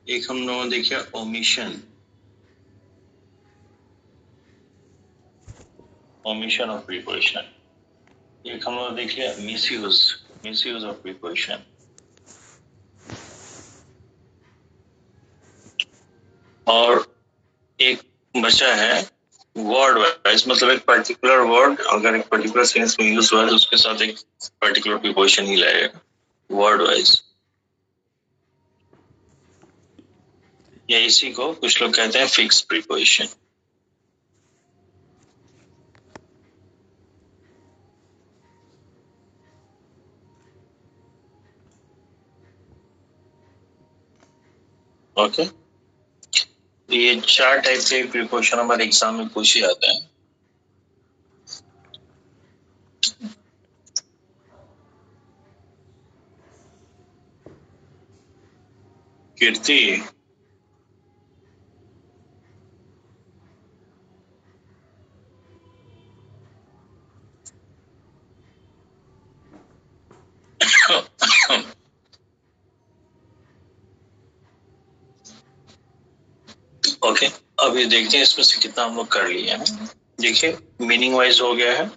एक हम लोगों ने देखा ओमिशन, omission of preposition। एक हम लोग देख लिया मिसयूज, मिसयूज ऑफ प्रीपोजिशन। और एक बचा है वर्ड वाइज, मतलब एक पर्टिकुलर वर्ड अगर एक पर्टिकुलर सेंस में यूज हुआ है तो उसके साथ एक पर्टिकुलर प्रीपोजिशन ही लगेगा वर्ड वाइज। या इसी को कुछ लोग कहते हैं फिक्स प्रीपोजिशन। ओके, ये 4 टाइप के प्रीपोजिशन हमारे एग्जाम में पूछे जाते हैं। कीर्ति, ओके अभी देखते हैं इसमें से कितना हम लोग कर लिए हैं। देखिए मीनिंग वाइज हो गया है,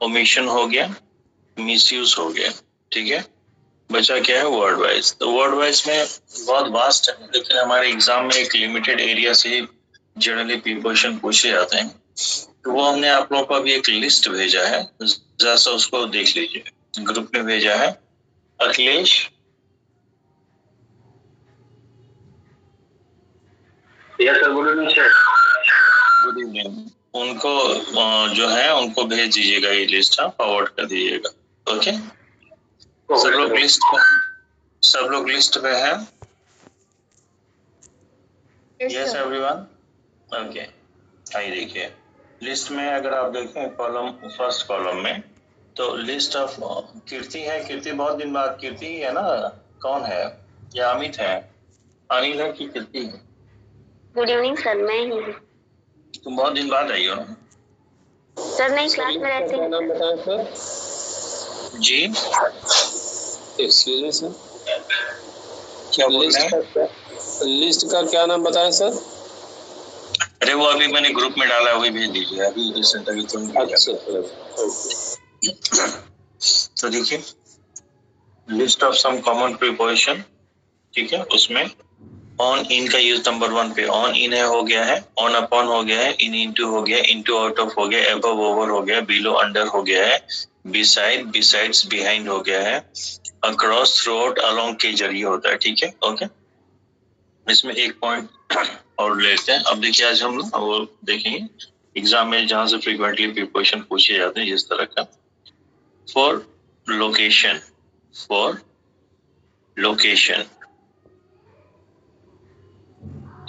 ओमिशन हो गया, मिसयूज हो गया, ठीक है। बचा क्या है वर्ड वाइज। तो वर्ड वाइज में बहुत वास्ट है, लेकिन हमारे एग्जाम में एक लिमिटेड एरिया से जनरली प्रीपोजिशन पूछे जाते हैं। तो वो हमने आप लोगों को अभी एक लिस्ट भेजा है, जरा सा उसको देख लीजिए। ग्रुप में भेजा है अखिलेश, गुड इवनिंग। उनको जो है उनको भेज दीजिएगा ये लिस्ट, फॉरवर्ड कर दीजिएगा। ओके सब लोग लिस्ट पे है। Yes everyone, okay. आइए देखिए लिस्ट में अगर आप देखें कॉलम, फर्स्ट कॉलम में तो लिस्ट ऑफ कीर्ति है। कीर्ति बहुत दिन बाद, कीर्ति है ना, कौन है या अमित है, अनिल है कि कीर्ति है? गुड इवनिंग सर, मैं ही हूँ। तुम बहुत दिन बाद आई हो ना सर? नहीं, क्लास में रहती हूँ। नाम बताएं सर। जी एक्सक्यूज मी सर, क्या बोल रहे हैं? लिस्ट का क्या नाम बताएं सर? अरे वो अभी मैंने ग्रुप में डाला, वही भेज दीजिए अभी रिसेंट अभी तुरंत भेजा। तो देखिए list of some common preposition, ठीक है। उसमें ऑन इन का यूज नंबर 1 पे ऑन इन है, हो गया है। ऑन अपॉन हो गया है, इन इनटू हो गया, इनटू आउट ऑफ हो गया, अबव ओवर हो गया, बिलो अंडर हो गया है, बिसाइड बिसाइड्स बिहाइंड हो गया है, अक्रॉस थ्रू आउट अलोंग के जरिए होता है, ठीक है। ओके इसमें एक पॉइंट और लेते हैं। अब देखिए आज हम वो देखेंगे एग्जाम में जहां से फ्रीक्वेंटली प्रीपोजिशन पूछे जाते हैं जिस तरह का। फॉर लोकेशन, फॉर लोकेशन,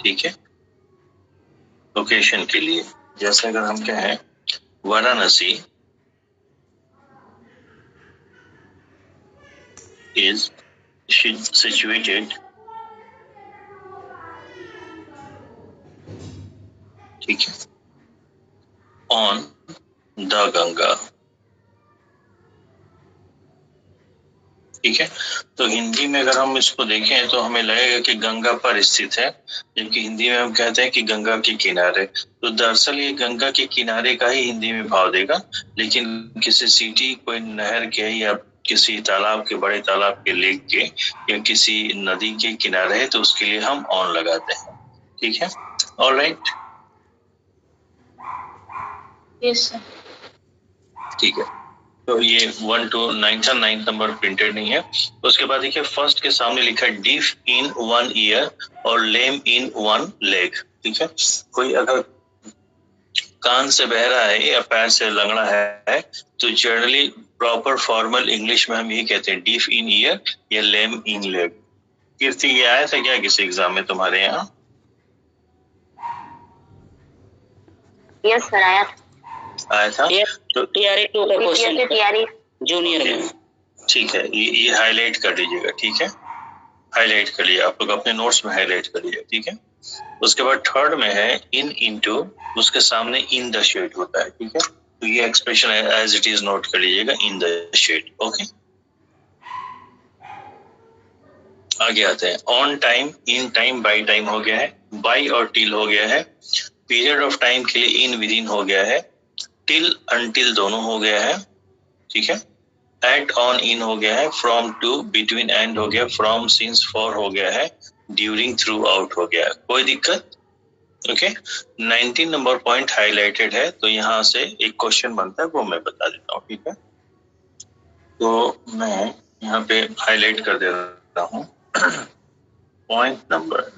ठीक है। लोकेशन के लिए जैसे अगर हम कहें वाराणसी is situated, ठीक है, on the गंगा, ठीक है। तो हिंदी में अगर हम इसको देखें तो हमें लगेगा कि गंगा पर स्थित है, जबकि हिंदी में हम कहते हैं कि गंगा के किनारे। तो दरअसल ये गंगा के किनारे का ही हिंदी में भाव देगा, लेकिन किसी सिटी, कोई नहर के या किसी तालाब के, बड़े तालाब के, लेक के या किसी नदी के किनारे है तो उसके लिए हम ऑन लगाते हैं, ठीक है। ऑलराइट, यस सर, ठीक है। तो ये 1 to 9 था, 9 नंबर प्रिंटेड नहीं है। उसके बाद देखिए फर्स्ट के सामने लिखा है डीफ इन 1 ईयर और लेम इन 1 लेग, ठीक है। कोई अगर कान से बहरा है या पैर से लंगड़ा है तो जनरली प्रॉपर फॉर्मल इंग्लिश में हम यही कहते हैं डीफ इन ईयर या लेम इन लेग। कीर्ति ये आया था क्या किसी एग्जाम में तुम्हारे यहाँ? यस सर, आया था। तो टीआरई 2 का क्वेश्चन, टीआरई जूनियर में, ठीक है। ये हाईलाइट कर दीजिएगा, ठीक है। हाईलाइट कर लिया आप लोग अपने नोट्स में, हाईलाइट कर लिया, ठीक है। उसके बाद थर्ड में है इन इनटू, उसके सामने इन द शेड होता है, ठीक है। तो ये expression as it is note कर लीजिएगा, इन द शेड। ओके आगे आते हैं। On time, in time, by time हो गया है, बाई और टिल हो गया है, पीरियड ऑफ टाइम के लिए इन, विद इन हो गया है, टिल, अनटिल दोनों हो गया है, ठीक है। एट, ऑन, इन हो गया है, फ्रॉम, टू, बिटवीन, एंड हो गया, फ्रॉम, सिंस, फॉर हो गया है, ड्यूरिंग, थ्रू आउट हो गया है। कोई दिक्कत? ओके। 19 नंबर पॉइंट हाईलाइटेड है, तो यहाँ से एक क्वेश्चन बनता है, वो मैं बता देता हूँ, ठीक है। तो मैं यहाँ पे हाईलाइट कर दे रहा हूँ पॉइंट नंबर।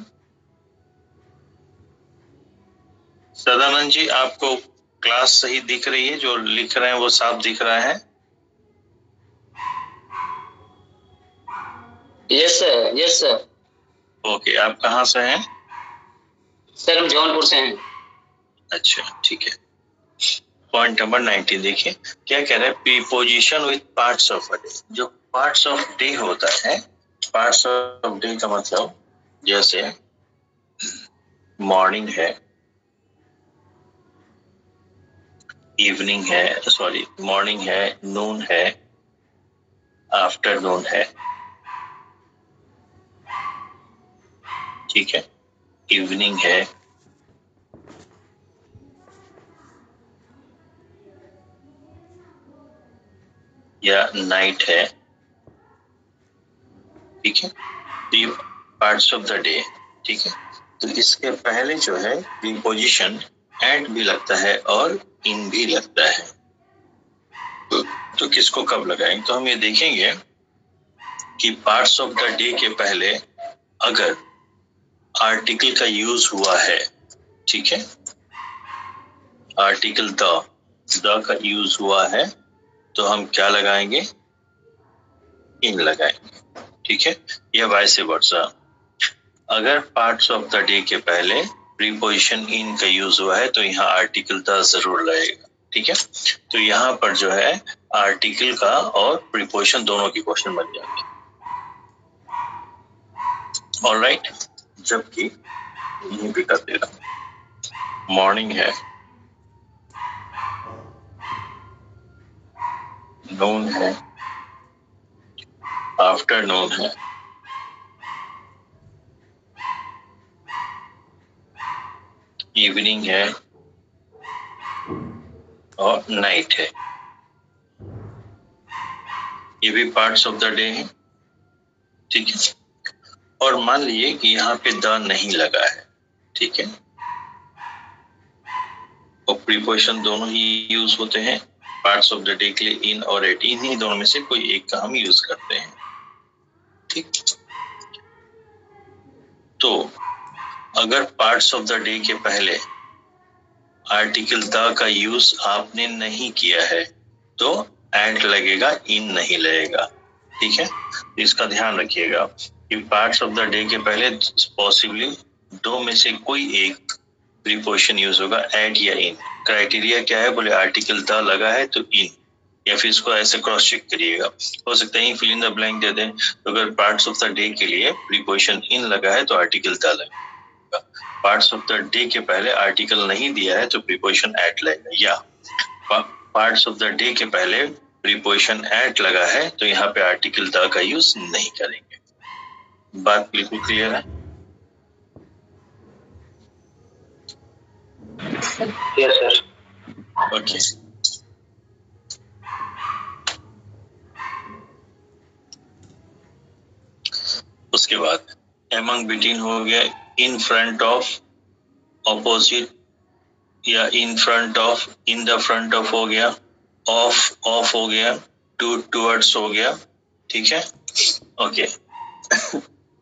सदानंद जी, आपको क्लास सही दिख रही है? जो लिख रहे हैं वो साफ दिख रहा है? Yes sir, yes sir. Okay, आप कहाँ से हैं? सर हम जौनपुर से हैं। अच्छा, ठीक है। पॉइंट नंबर 19 देखिए क्या कह रहा है। Preposition with parts of a day. जो पार्ट्स ऑफ डे होता है, पार्ट्स ऑफ डे का मतलब जैसे मॉर्निंग है, इवनिंग है, सॉरी मॉर्निंग है, नून है, आफ्टरनून है, ठीक है, इवनिंग है, या नाइट है, ठीक है। तो ये पार्ट्स ऑफ द डे, ठीक है। तो इसके पहले जो है प्रीपोजिशन एट भी लगता है और इन भी लगता है। तो किसको कब लगाएंगे? तो हम ये देखेंगे कि पार्ट्स ऑफ द डे के पहले अगर आर्टिकल का यूज हुआ है, ठीक है, आर्टिकल द का यूज हुआ है, तो हम क्या लगाएंगे? इन लगाएंगे, ठीक है। या वाइस वर्सा। अगर पार्ट्स ऑफ द डे के पहले प्रीपोजिशन इन का यूज हुआ है, तो यहाँ आर्टिकल द जरूर लगेगा, ठीक है। तो यहाँ पर जो है आर्टिकल का और प्रीपोजिशन दोनों की क्वेश्चन बन जाएंगे। ऑलराइट, जबकि यहीं पे कर दे रहा हूं, मॉर्निंग है, नून है, आफ्टरनून है, इवनिंग है और नाइट है। ये भी पार्ट्स ऑफ द डे है, ठीक है। और मान लीजिए कि यहाँ पे द नहीं लगा है, ठीक है, और प्रीपोजिशन दोनों ही यूज होते हैं पार्ट्स ऑफ द डे के लिए, इन और एट, इन्हीं दोनों में से कोई एक का हम यूज करते हैं, ठीक। तो अगर पार्ट्स ऑफ द डे के पहले आर्टिकल द का यूज आपने नहीं किया है, तो एट लगेगा, इन नहीं लगेगा, ठीक है। इसका ध्यान रखिएगा कि पार्ट्स ऑफ द डे के पहले पॉसिबली दो में से कोई एक प्रीपोजिशन यूज होगा, एट या इन। क्राइटेरिया क्या है? बोले आर्टिकल द लगा है तो इन, या फिर इसको ऐसे क्रॉस चेक करिएगा। हो सकता है फिल इन द ब्लैंक दे दें, तो अगर पार्ट्स ऑफ द डे के लिए प्रीपोजिशन इन लगा है तो आर्टिकल द लगेगा, पार्ट्स ऑफ द डे के पहले आर्टिकल नहीं दिया है तो प्रीपोजिशन एट लगेगा, या पार्ट्स ऑफ द डे के पहले प्रीपोजिशन एट लगा है तो यहाँ पे आर्टिकल द का यूज नहीं करेंगे। बात बिल्कुल क्लियर है? Yes sir. ओके। उसके बाद एमंग, बिटवीन हो गया, इन फ्रंट ऑफ, ऑपोजिट या in front of, in the front of हो गया, ऑफ ऑफ हो गया, टू टूवर्ड्स हो गया, ठीक है। ओके,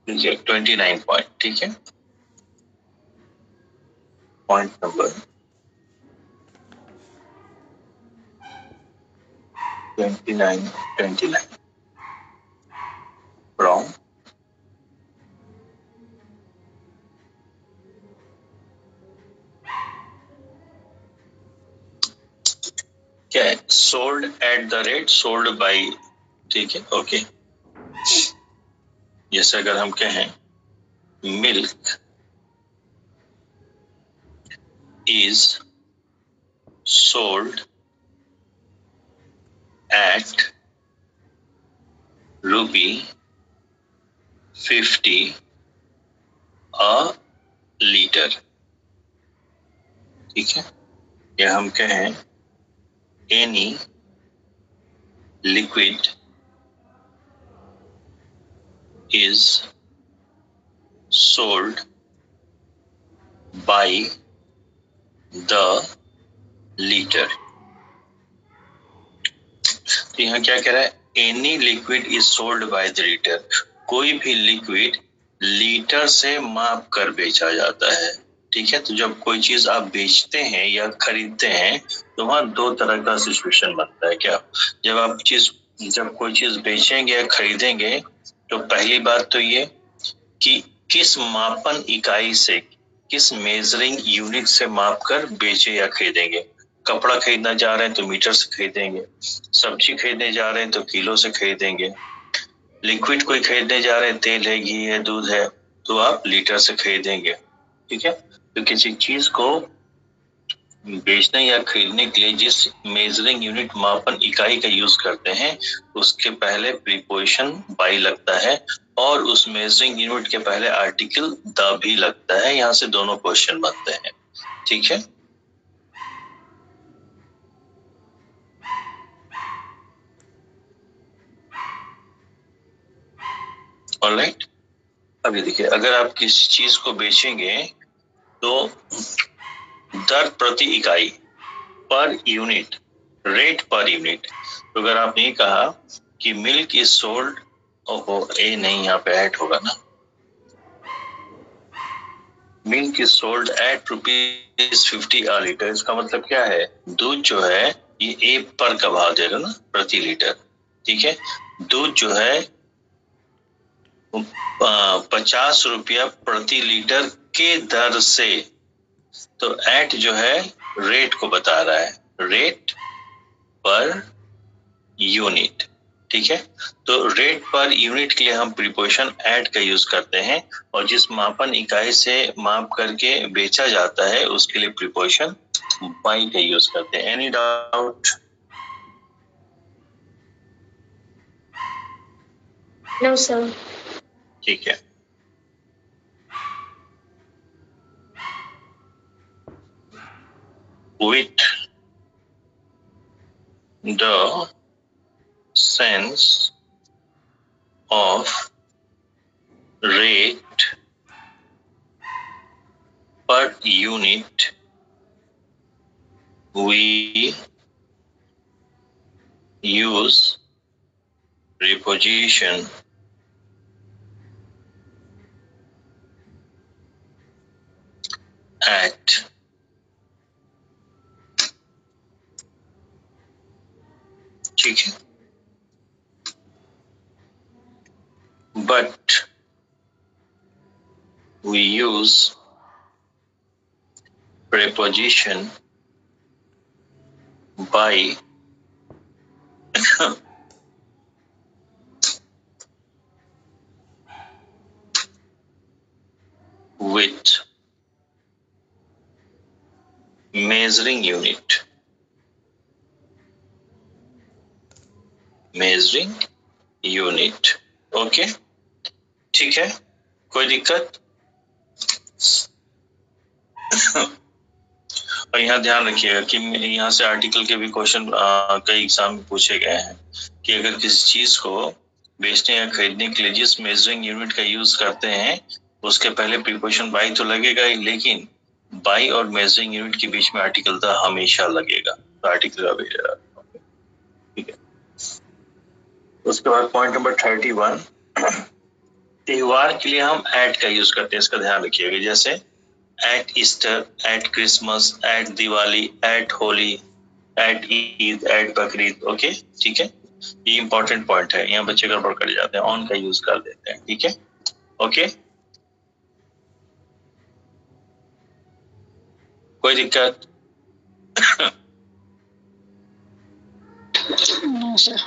ठीक है। 29 पॉइंट, ठीक है। पॉइंट नंबर 29 फ्रॉम क्या है? Sold at the rate, sold by, ठीक है। ओके, जैसे अगर हम कहें milk is sold at rupee 50 a liter, ठीक है। या हम कहें any liquid is sold by the liter। तो यहाँ क्या कह रहा है, any liquid is sold by the litre, कोई भी लिक्विड लीटर से माप कर बेचा जाता है, ठीक है। तो जब कोई चीज आप बेचते हैं या खरीदते हैं तो वहां दो तरह का सिचुएशन बनता है। क्या, जब कोई चीज बेचेंगे या खरीदेंगे तो पहली बात तो ये कि किस मापन इकाई से, किस मेजरिंग यूनिट से माप कर बेचे या खरीदेंगे। कपड़ा खरीदना जा रहे हैं तो मीटर से खरीदेंगे, सब्जी खरीदने जा रहे हैं तो किलो से खरीदेंगे, लिक्विड कोई खरीदने जा रहे हैं, तेल है, घी है, दूध है, तो आप लीटर से खरीदेंगे, ठीक है। तो किसी चीज को बेचने या खरीदने के लिए जिस मेजरिंग यूनिट मापन इकाई का यूज करते हैं उसके पहले प्रीपोजिशन बाई लगता है और उस मेजरिंग यूनिट के पहले आर्टिकल द भी लगता है। यहाँ से दोनों क्वेश्चन बनते हैं, ठीक है। ऑलराइट, अभी देखिए, अगर आप किसी चीज को बेचेंगे तो दर प्रति इकाई, per unit, rate per unit. तो अगर आपने कहा कि मिल्क इज सोल्ड, ओहो ए नहीं, यहाँ पे ऐड होगा ना, milk is sold at ₹50 a litre, इसका मतलब क्या है, दूध जो है ये ए पर का भाव देगा ना, प्रति लीटर, ठीक है। दूध जो है 50 रुपया प्रति लीटर के दर से, तो एट जो है रेट को बता रहा है, रेट पर यूनिट, ठीक है। तो रेट पर यूनिट के लिए हम प्रीपोजिशन एट का यूज करते हैं और जिस मापन इकाई से माप करके बेचा जाता है उसके लिए प्रीपोजिशन बाई का यूज करते हैं। Any doubt? No sir. ठीक है। With the sense of rate per unit, we use preposition at, ठीक है। But we use preposition by with measuring unit, measuring unit, okay, ठीक है। कोई दिक्कत? और यहाँ ध्यान रखिएगा कि यहाँ से आर्टिकल के भी क्वेश्चन कई एग्जाम में पूछे गए हैं कि अगर किसी चीज को बेचने या खरीदने के लिए जिस मेजरिंग यूनिट का यूज करते हैं उसके पहले प्रीपोजिशन बाई तो लगेगा ही, लेकिन बाई और मेजरिंग यूनिट के बीच में आर्टिकल द हमेशा लगेगा, तो आर्टिकल का भेजा, ठीक है। उसके बाद पॉइंट नंबर 31, त्योहार के लिए हम एट का यूज करते हैं, इसका ध्यान रखिएगा। जैसे at Easter, at Christmas, at Diwali, at Holi, at Eid, at Bakrid, okay, ठीक है। ये इंपॉर्टेंट पॉइंट है, यहाँ बच्चे गड़बड़ कर जाते हैं, ऑन का यूज कर देते हैं, ठीक है, ओके। कोई दिक्कत? No sir.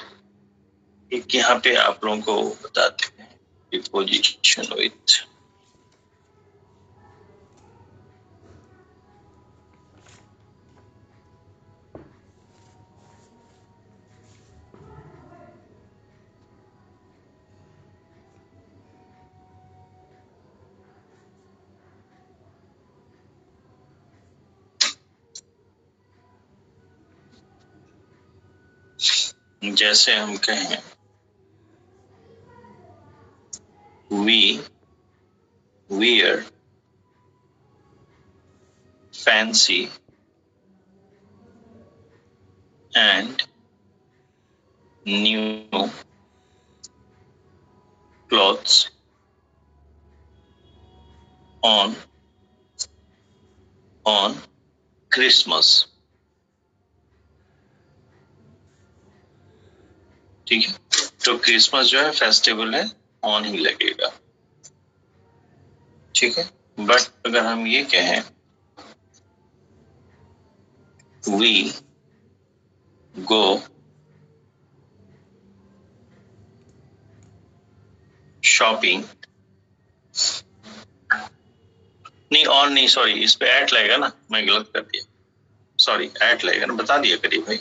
एक यहाँ पे आप लोगों को बताते हैं प्रीपोजिशन विथ, जैसे हम कहें we wear fancy and new clothes on Christmas। ठीक है, तो क्रिसमस जो है फेस्टिवल है, ऑन ही लगेगा। ठीक है, बट अगर हम ये कहें we go शॉपिंग, नहीं ऑन नहीं, सॉरी, इस पे एट लगेगा ना, मैं गलत कर दिया, सॉरी एट लगेगा ना, बता दिया करिए भाई।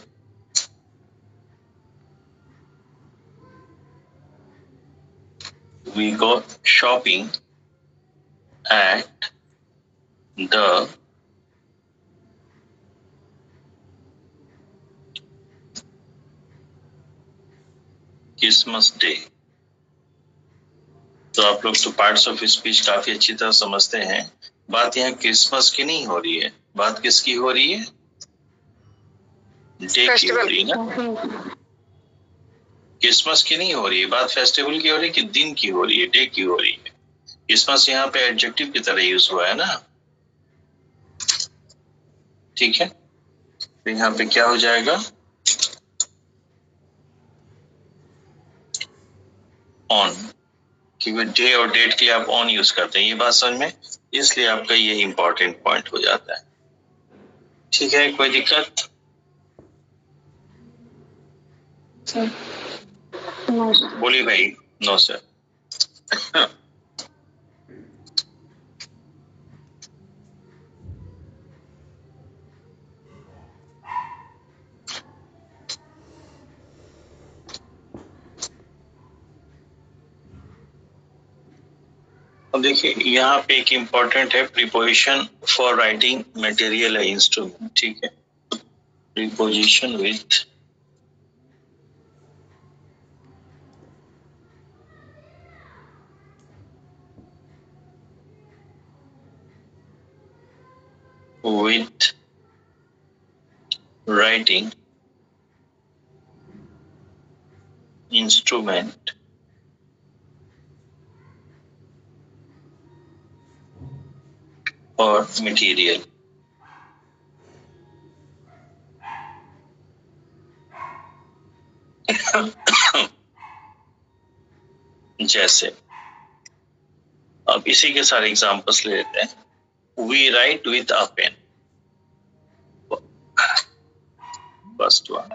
We go shopping at the Christmas day. तो आप लोग तो पार्ट्स ऑफ स्पीच काफी अच्छी तरह समझते हैं। बात यहाँ क्रिसमस की नहीं हो रही है, बात किसकी हो रही है? डे की हो रही है ना, क्रिसमस की नहीं हो रही है बात, फेस्टिवल की हो रही है कि दिन की हो रही है, डे की हो रही है। क्रिसमस यहाँ पे एडजेक्टिव की तरह यूज हुआ है ना। ठीक है, तो यहाँ पे क्या हो जाएगा? ऑन, क्योंकि डे और डेट के लिए आप ऑन यूज करते हैं, ये बात समझ में, इसलिए आपका ये इंपॉर्टेंट पॉइंट हो जाता है। ठीक है, कोई दिक्कत? बोलिए भाई। No sir. अब देखिए यहाँ पे एक इम्पोर्टेंट है, प्रीपोजिशन फॉर राइटिंग मटेरियल है इंस्ट्रूमेंट। ठीक है, preposition with writing instrument or material। जैसे अब इसी के सारे एग्जांपल्स ले लेते हैं। We write with a pen, first one।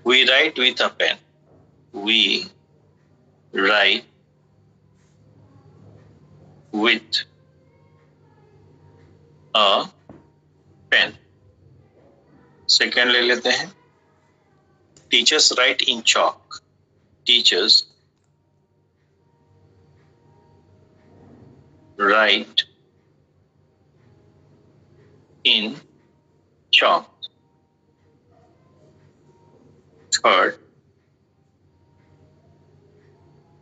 We write with a pen, we write with a pen। Second ले लेते हैं, teachers write in chalk, teachers write in chalk। Third,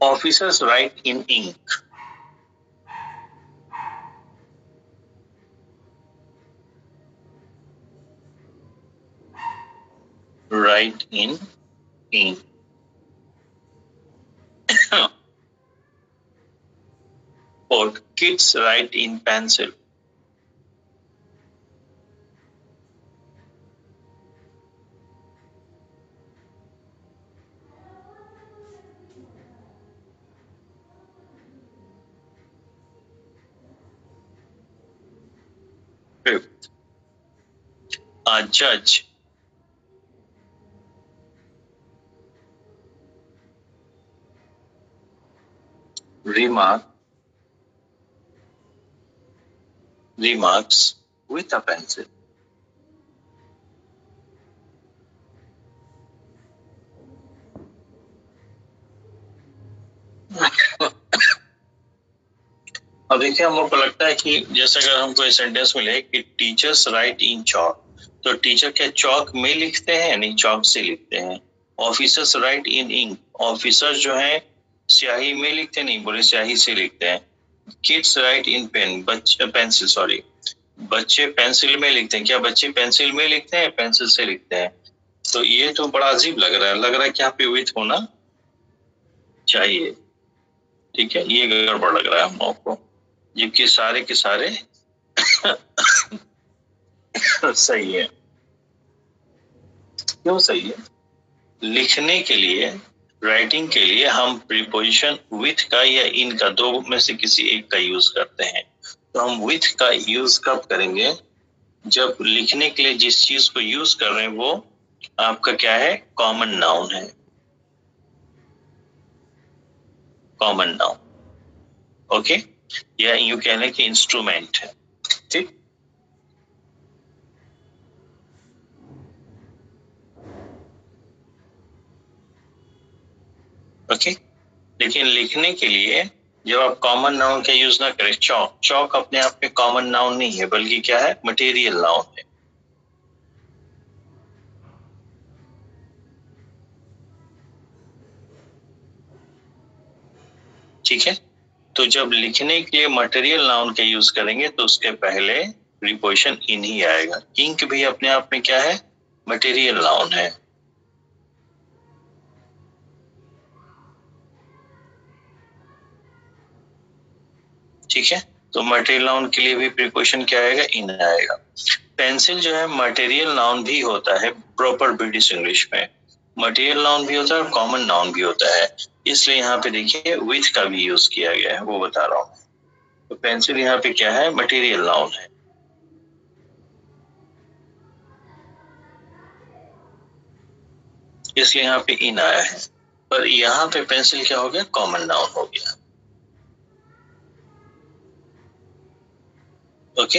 officers write in ink, write in ink। Fourth, kids write in pencil। Fifth, a judge remarks with a pencil। अब देखिए हम लोग को लगता है कि जैसे अगर हमको ये सेंटेंस मिले कि टीचर्स राइट इन चॉक, तो टीचर क्या चौक में लिखते हैं? नहीं, चौक से लिखते हैं। ऑफिसर्स राइट इन इंक, ऑफिसर जो है स्याही में लिखते नहीं, बोले स्याही से लिखते हैं। किड्स राइट इन पेन, बच्चे पेंसिल, सॉरी बच्चे पेंसिल में लिखते हैं। क्या बच्चे पेंसिल में लिखते हैं, पेंसिल से लिखते हैं? तो ये तो बड़ा अजीब लग रहा है कि यहाँ पे विथ होना चाहिए। ठीक है, ये गड़बड़ लग रहा है हम लोग को, जबकि सारे के सारे सही है। क्यों सही है? लिखने के लिए, राइटिंग के लिए हम प्रीपोजिशन विथ का या इन का, दो में से किसी एक का यूज करते हैं। तो हम विथ का यूज कब करेंगे? जब लिखने के लिए जिस चीज को यूज कर रहे हैं वो आपका क्या है? कॉमन नाउन है, कॉमन नाउन। ओके, या यूं कह लें कि इंस्ट्रूमेंट है। ठीक, ओके। लेकिन लिखने के लिए जब आप कॉमन नाउन का यूज ना करें, चौक, चौक अपने आप में कॉमन नाउन नहीं है, बल्कि क्या है? मटेरियल नाउन है। ठीक है, तो जब लिखने के लिए मटेरियल नाउन का यूज करेंगे तो उसके पहले प्रीपोजिशन इन ही आएगा। इंक भी अपने आप में क्या है? मटेरियल नाउन है। ठीक है, तो मटेरियल नाउन के लिए भी प्रीपोजिशन क्या आएगा? इन आएगा। पेंसिल जो है मटेरियल नाउन भी होता है प्रॉपर ब्रिटिश इंग्लिश में, मटेरियल नाउन भी होता है और कॉमन नाउन भी होता है। इसलिए यहाँ पे देखिए विथ का भी यूज किया गया है, वो बता रहा हूँ। तो पेंसिल यहाँ पे क्या है? मटेरियल नाउन है। इसलिए यहाँ पे इन आया है, पर यहाँ पे पेंसिल क्या हो गया? कॉमन नाउन हो गया। ओके,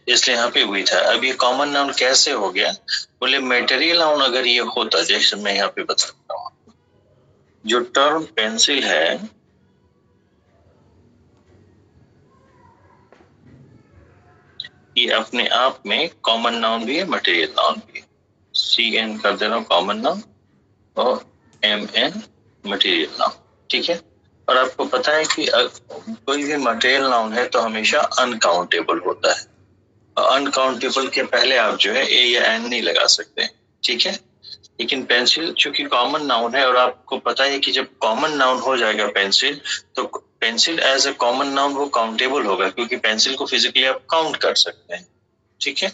इसलिए यहाँ पे विथ है। अब ये कॉमन नाउन कैसे हो गया? बोले मटेरियल नाउन अगर ये होता, जैसे मैं यहाँ पे बताता हूँ, जो टर्म पेंसिल है ये अपने आप में कॉमन नाउन भी है, मटेरियल नाउन भी है। CN कर दे रहा हूँ कॉमन नाउन और MN मटेरियल नाउन। ठीक है, और आपको पता है कि कोई भी मटेरियल नाउन है तो हमेशा अनकाउंटेबल होता है। अनकाउंटेबल के पहले आप जो है ए या एन नहीं लगा सकते। ठीक है, लेकिन पेंसिल चूंकि कॉमन नाउन है और आपको पता है कि जब कॉमन नाउन हो जाएगा पेंसिल, तो pencil as a common noun वो काउंटेबल होगा, क्योंकि पेंसिल को फिजिकली आप काउंट कर सकते हैं। ठीक है,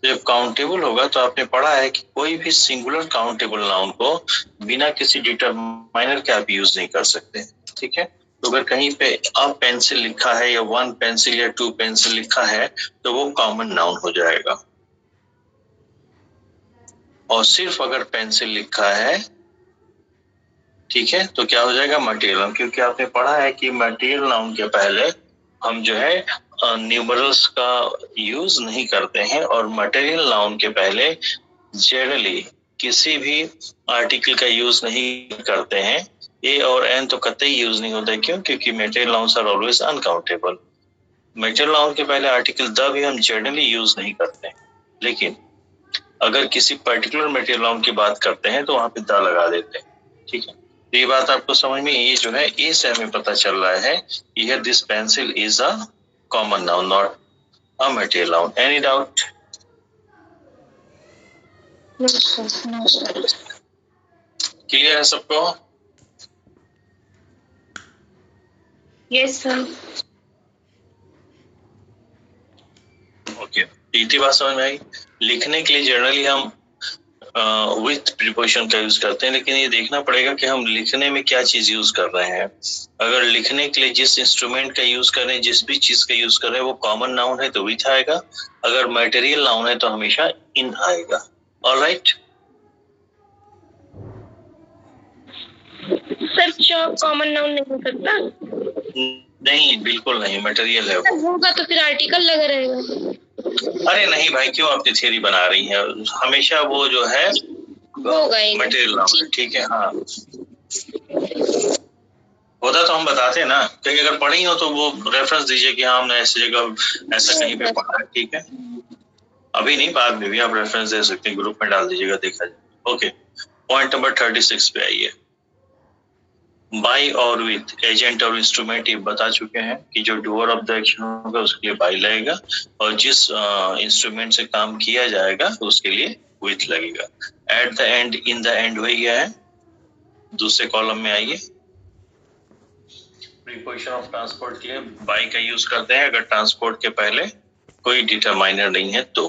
जब काउंटेबल होगा तो आपने पढ़ा है कि कोई भी सिंगुलर काउंटेबल नाउन को बिना किसी डिटरमाइनर के आप यूज नहीं कर सकते। ठीक है, तो अगर कहीं पे अ पेंसिल लिखा है या वन पेंसिल या टू पेंसिल लिखा है तो वो कॉमन नाउन हो जाएगा। और सिर्फ अगर पेंसिल लिखा है, ठीक है, तो क्या हो जाएगा? मटेरियल नाउन, क्योंकि आपने पढ़ा है कि मटेरियल नाउन के पहले हम जो है न्यूमरल्स का यूज नहीं करते हैं, और मटेरियल नाउन के पहले जनरली किसी भी आर्टिकल का यूज नहीं करते हैं। ए और एन तो कतई यूज नहीं होता है। क्यों? क्योंकि material nouns are always uncountable. Material noun के पहले आर्टिकल द भी हम जनरली यूज नहीं करते, लेकिन अगर किसी पर्टिकुलर मटेरियल नाउन की बात करते हैं तो वहां पे द लगा देते हैं। ठीक है, ये बात आपको समझ में, ये जो है ए से हमें पता चल रहा है ये this pencil is a common noun, not a material noun. Any doubt? Clear है सबको? Yes sir. ओके, इतनी बात समझ में आई। लिखने के लिए जनरली हम विथ प्रीपोजिशन का यूज करते हैं, लेकिन ये देखना पड़ेगा कि हम लिखने में क्या चीज यूज कर रहे हैं। अगर लिखने के लिए जिस इंस्ट्रूमेंट का यूज कर रहे हैं, जिस भी चीज का यूज कर रहे हैं वो कॉमन नाउन है तो विथ आएगा, अगर मटेरियल नाउन है तो हमेशा इन आएगा। ऑलराइट, सर चौक कॉमन नाउन नहीं हो सकता? नहीं, बिल्कुल नहीं, मटेरियल है वो। होगा तो फिर आर्टिकल लगा रहेगा। अरे नहीं भाई, क्यों आप थ्योरी बना रही हैं? हमेशा वो जो है मटेरियल नाउन। ठीक है, हाँ, होता तो हम बताते ना, कहीं अगर पढ़ी हो तो वो रेफरेंस दीजिए कि हाँ हमने ऐसी जगह ऐसा कहीं पे पढ़ा है। ठीक है, अभी नहीं, बाद में भी आप रेफरेंस दे सकते हैं, ग्रुप में डाल दीजिएगा, देखा जाए। ओके, पॉइंट नंबर 36 पे आइए। बाई और विथ एजेंट और इंस्ट्रूमेंट, ये बता चुके हैं कि जो डूअर ऑफ द एक्शन होगा उसके लिए बाई लगेगा, और जिस इंस्ट्रूमेंट से काम किया जाएगा उसके लिए विथ लगेगा। At the end, in the end वही है। दूसरे कॉलम में आइए। प्रीपोजिशन ऑफ ट्रांसपोर्ट के लिए बाई का यूज करते हैं अगर ट्रांसपोर्ट के पहले कोई डिटरमाइनर नहीं है तो,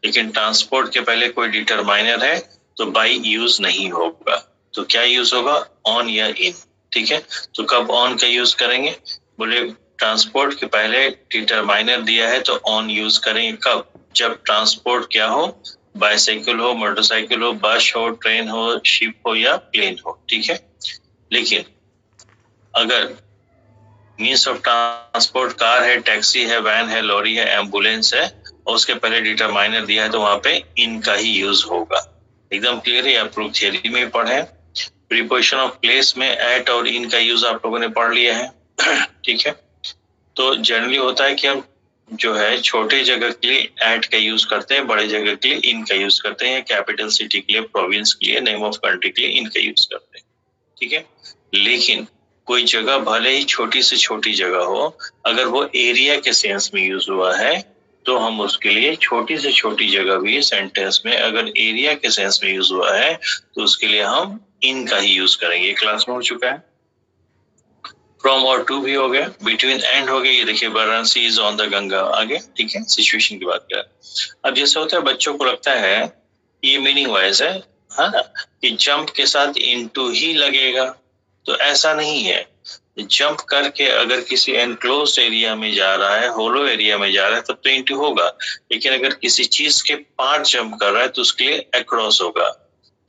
लेकिन ट्रांसपोर्ट के पहले कोई डिटरमाइनर है तो बाई यूज नहीं होगा। तो क्या यूज होगा? ऑन या इन। ठीक है, तो कब ऑन का यूज करेंगे? बोले ट्रांसपोर्ट के पहले डिटरमाइनर दिया है तो ऑन यूज करेंगे। कब? जब ट्रांसपोर्ट क्या हो, बाइसाइकिल हो, मोटरसाइकिल हो, बस हो, ट्रेन हो, शिप हो या प्लेन हो। ठीक है, लेकिन अगर मीन्स ऑफ ट्रांसपोर्ट कार है, टैक्सी है, वैन है, लॉरी है, एम्बुलेंस है, और उसके पहले डिटरमाइनर दिया है तो वहां पे इन का ही यूज होगा। एकदम क्लियर है, आप लोग थियरी में पढ़े। प्रीपोजिशन ऑफ प्लेस में एट और इन का यूज आप लोगों ने पढ़ लिया है। ठीक है, तो जनरली होता है कि हम जो है छोटे जगह के लिए एट का यूज करते हैं, बड़े जगह के लिए इन का यूज करते हैं, कैपिटल सिटी के लिए, प्रोविंस के लिए, नेम ऑफ कंट्री के लिए इन का यूज करते हैं। ठीक है, लेकिन कोई जगह भले ही छोटी से छोटी जगह हो, अगर वो एरिया के सेंस में यूज हुआ है तो हम उसके लिए छोटी से छोटी जगह भी सेंटेंस में अगर एरिया के सेंस में यूज हुआ है तो उसके लिए हम इन का ही यूज करेंगे। क्लास में हो चुका है। फ्रॉम और टू भी हो गया, बिटवीन एंड हो गया। ये देखिए, Varanasi is on the Ganga आगे। ठीक है, सिचुएशन की बात करें। अब जैसे होता है बच्चों को लगता है ये मीनिंग वाइज है कि जंप के साथ इनटू ही लगेगा, तो ऐसा नहीं है। जंप करके अगर किसी एनक्लोज्ड एरिया में जा रहा है, होलो एरिया में जा रहा है, तब तो इनटू होगा, लेकिन अगर किसी चीज के पार जंप कर रहा है तो उसके लिए अक्रॉस होगा।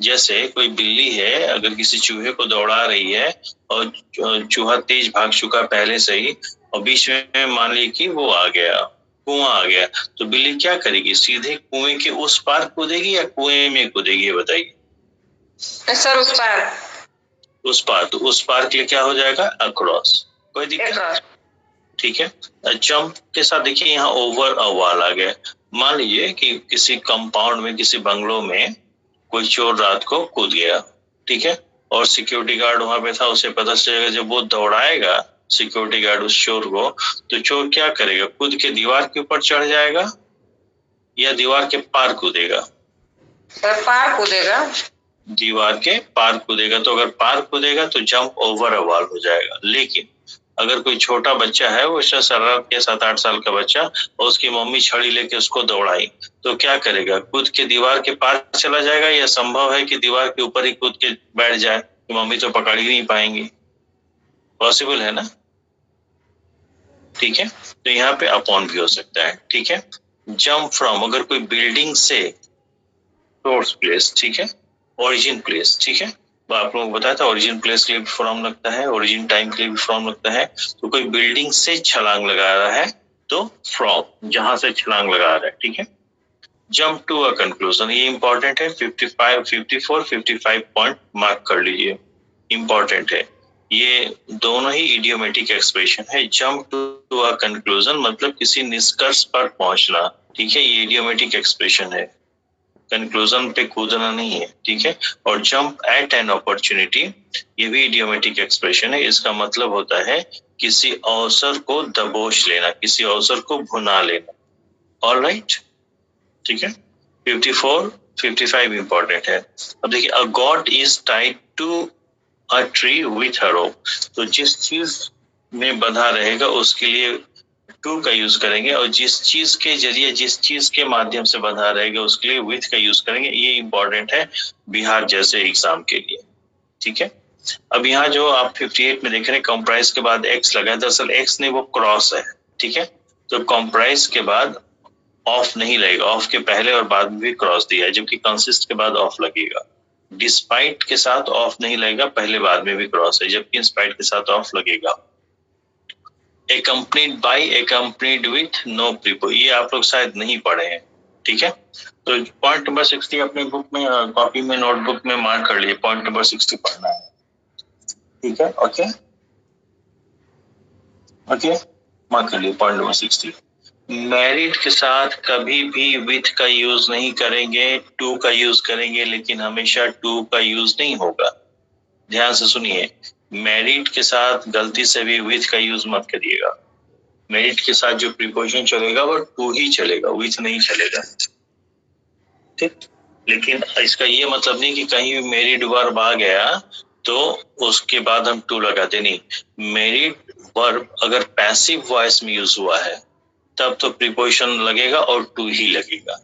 जैसे कोई बिल्ली है, अगर किसी चूहे को दौड़ा रही है और चूहा तेज भाग चुका पहले से ही, और बीच में मान ली कि वो आ गया, कुआं आ गया, तो बिल्ली क्या करेगी? सीधे कुएं के उस पार कूदेगी या कुएं में कूदेगी? बताइए सर। उस पार। उस पार, तो उस पार के लिए क्या हो जाएगा? अक्रॉस। कोई दिक्कत? ठीक है, जंप के साथ देखिए यहाँ ओवर अ वॉल आ गया। मान लीजिए कि किसी कंपाउंड में, किसी बंगलों में कोई चोर रात को कूद गया। ठीक है, और सिक्योरिटी गार्ड वहां पे था, उसे पता चलेगा जब वो दौड़ाएगा सिक्योरिटी गार्ड उस चोर को, तो चोर क्या करेगा? कूद के दीवार के ऊपर चढ़ जाएगा या दीवार के पार कूदेगा? सर पार कूदेगा। दीवार के पार कूदेगा। तो अगर पार कूदेगा तो जंप ओवर अ वॉल हो जाएगा। लेकिन अगर कोई छोटा बच्चा है, वो शरारत के 7-8 साल का बच्चा, और उसकी मम्मी छड़ी लेके उसको दौड़ाई, तो क्या करेगा? कूद के दीवार के पार चला जाएगा, या संभव है कि दीवार के ऊपर ही कूद के बैठ जाए, तो मम्मी तो पकड़ ही नहीं पाएंगी? पॉसिबल है ना? ठीक है, तो यहाँ पे अपॉन भी हो सकता है। ठीक है, जंप फ्रॉम, अगर कोई बिल्डिंग से, सोर्स प्लेस, ठीक है, ओरिजिन प्लेस, ठीक है, तो आप लोगों को बताया था ओरिजिन प्लेस के लिए भी फ्रॉम लगता है, ओरिजिन टाइम के लिए भी फ्रॉम लगता है। तो कोई बिल्डिंग से छलांग लगा रहा है तो फ्रॉम, जहां से छलांग लगा रहा है। ठीक है, जंप टू अ कंक्लूजन, ये इंपॉर्टेंट है। 55, 54, 55 पॉइंट मार्क कर लीजिए, इंपॉर्टेंट है। ये दोनों ही इडियोमेटिक एक्सप्रेशन है। जंप टू अ कंक्लूजन मतलब किसी निष्कर्ष पर पहुंचना। ठीक है, ये इडियोमेटिक एक्सप्रेशन है, कंक्लूजन पे कूदना नहीं है। ठीक है, और जंप एट एन अपॉर्चुनिटी, ये भी इडियोमेटिक एक्सप्रेशन है। इसका मतलब होता है किसी अवसर को दबोच लेना, किसी अवसर को भुना लेना। ऑलराइट, ठीक है। 54, 55 इंपॉर्टेंट है। अब देखिए, a god is tied to a tree with a rope, तो जिस चीज में बंधा रहेगा उसके लिए टू का यूज करेंगे, और जिस चीज के जरिए, जिस चीज के माध्यम से बंधा रहेगा उसके लिए विथ का यूज करेंगे। ये इंपॉर्टेंट है बिहार जैसे एग्जाम के लिए। ठीक है, अब यहाँ जो आप 58 में देख रहे हैं, कंप्राइज के बाद एक्स लगा है, दरअसल एक्स नहीं, वो क्रॉस है। ठीक है, तो कंप्राइज के बाद ऑफ नहीं लगेगा, ऑफ के पहले और बाद में भी क्रॉस दिया है, जबकि कंसिस्ट के बाद ऑफ लगेगा। डिस्पाइट के साथ ऑफ नहीं लगेगा, पहले बाद में भी क्रॉस है, जबकि इंस्पाइट के साथ ऑफ लगेगा। accompanied by, accompanied with, no prepo, ये आप लोग शायद नहीं पढ़े हैं। ठीक है, तो पॉइंट नंबर 60 अपने बुक में, कॉपी में, नोटबुक में मार्क कर लिए, पॉइंट नंबर 60 पढ़ना है। ठीक है, ओके ओके, मार्क कर लिए पॉइंट नंबर 60। मैरिड के साथ कभी भी विथ का यूज नहीं करेंगे, टू का यूज करेंगे, लेकिन हमेशा टू का यूज नहीं होगा। ध्यान से सुनिए, मैरिड के साथ गलती से भी विथ का यूज मत करिएगा। मैरिड के साथ जो प्रीपोजिशन चलेगा वो टू ही चलेगा, विथ नहीं चलेगा। ठीक, लेकिन इसका ये मतलब नहीं कि कहीं मैरिड वर्ब आ गया तो उसके बाद हम टू लगाते नहीं। मैरिड वर्ब अगर पैसिव वॉइस में यूज हुआ है तब तो प्रीपोजिशन लगेगा और टू ही लगेगा।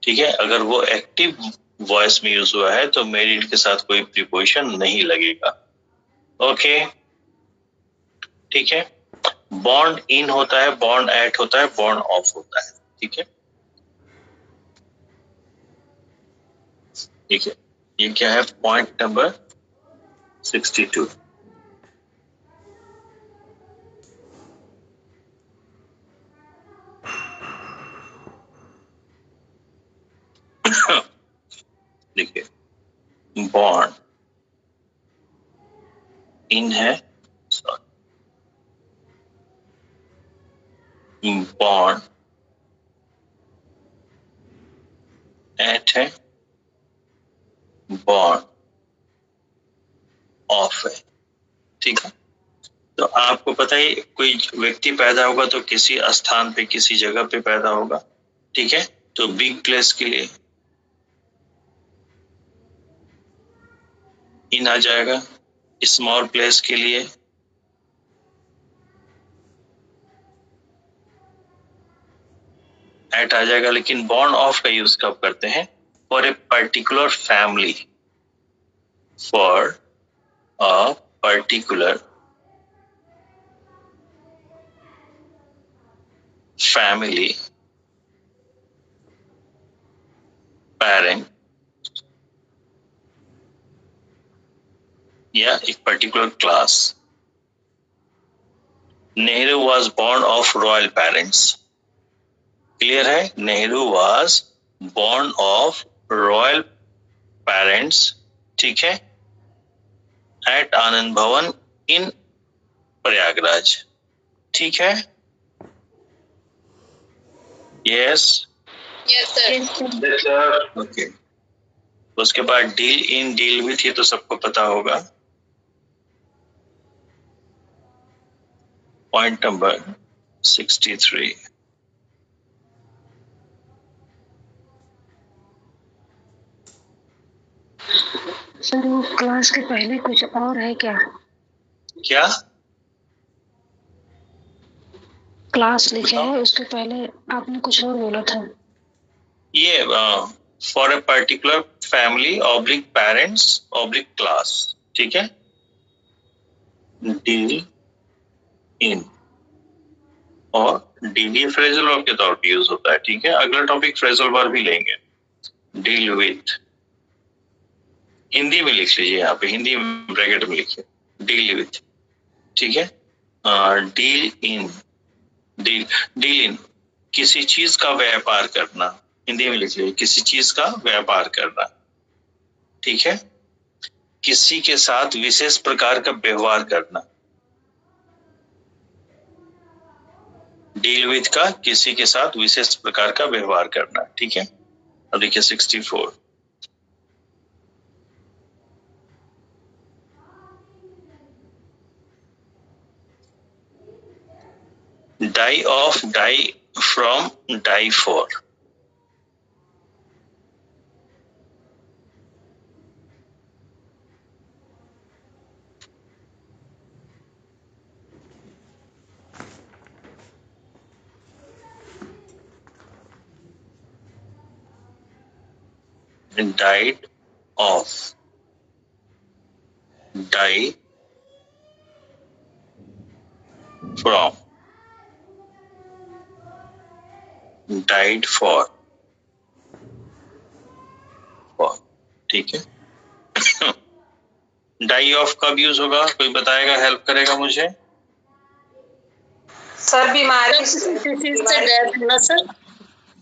ठीक है, अगर वो एक्टिव वॉइस में यूज हुआ है तो मैरिड के साथ कोई प्रीपोजिशन नहीं लगेगा। ओके, ठीक है। बॉन्ड इन होता है, बॉन्ड एट होता है, बॉन्ड ऑफ होता है। ठीक है, ठीक है। ये क्या है? Point number 62। देखिए, बॉन्ड इन है, बॉन्ड एट है, बॉन्ड ऑफ है। ठीक है, तो आपको पता है कोई व्यक्ति पैदा होगा तो किसी स्थान पे, किसी जगह पे पैदा होगा। ठीक है, तो बिग प्लेस के लिए इन आ जाएगा, स्मॉल प्लेस के लिए एट आ जाएगा। लेकिन बॉन्ड ऑफ का यूज कब करते हैं? For a particular family, for a particular family, parent या एक particular class. Nehru was born of royal parents. Clear है? Nehru was born of royal parents. ठीक है, एट आनंद भवन इन प्रयागराज। ठीक है, यस यस सर। ओके। उसके बाद डील इन, डील विथ, ये तो सबको पता होगा। Point number 63। सर वो क्लास के पहले कुछ और है क्या? क्या क्लास लिखे है, उसके पहले आपने कुछ और बोला था। ये for a particular family oblique parents oblique class. ठीक है, डील इन और डील फ्रेजल वर्ब के तौर पे यूज होता है। ठीक है, अगला टॉपिक फ्रेजल वर्ब ही लेंगे। डील विथ हिंदी में लिख लीजिए, यहाँ पे हिंदी में ब्रैकेट में लिखिए डील विथ। ठीक है, डील इन, डील इन किसी चीज का व्यापार करना, हिंदी में लिख लीजिए किसी चीज का व्यापार करना। ठीक है, किसी के साथ विशेष प्रकार का व्यवहार करना। डील विथ का किसी के साथ विशेष प्रकार का व्यवहार करना। ठीक है, अब देखिए 64। Die of, die from, die for. died of, die from, died for। ठीक है, डाई ऑफ कब यूज होगा? कोई बताएगा, हेल्प करेगा मुझे? सर बीमारी से डेथ ना sir.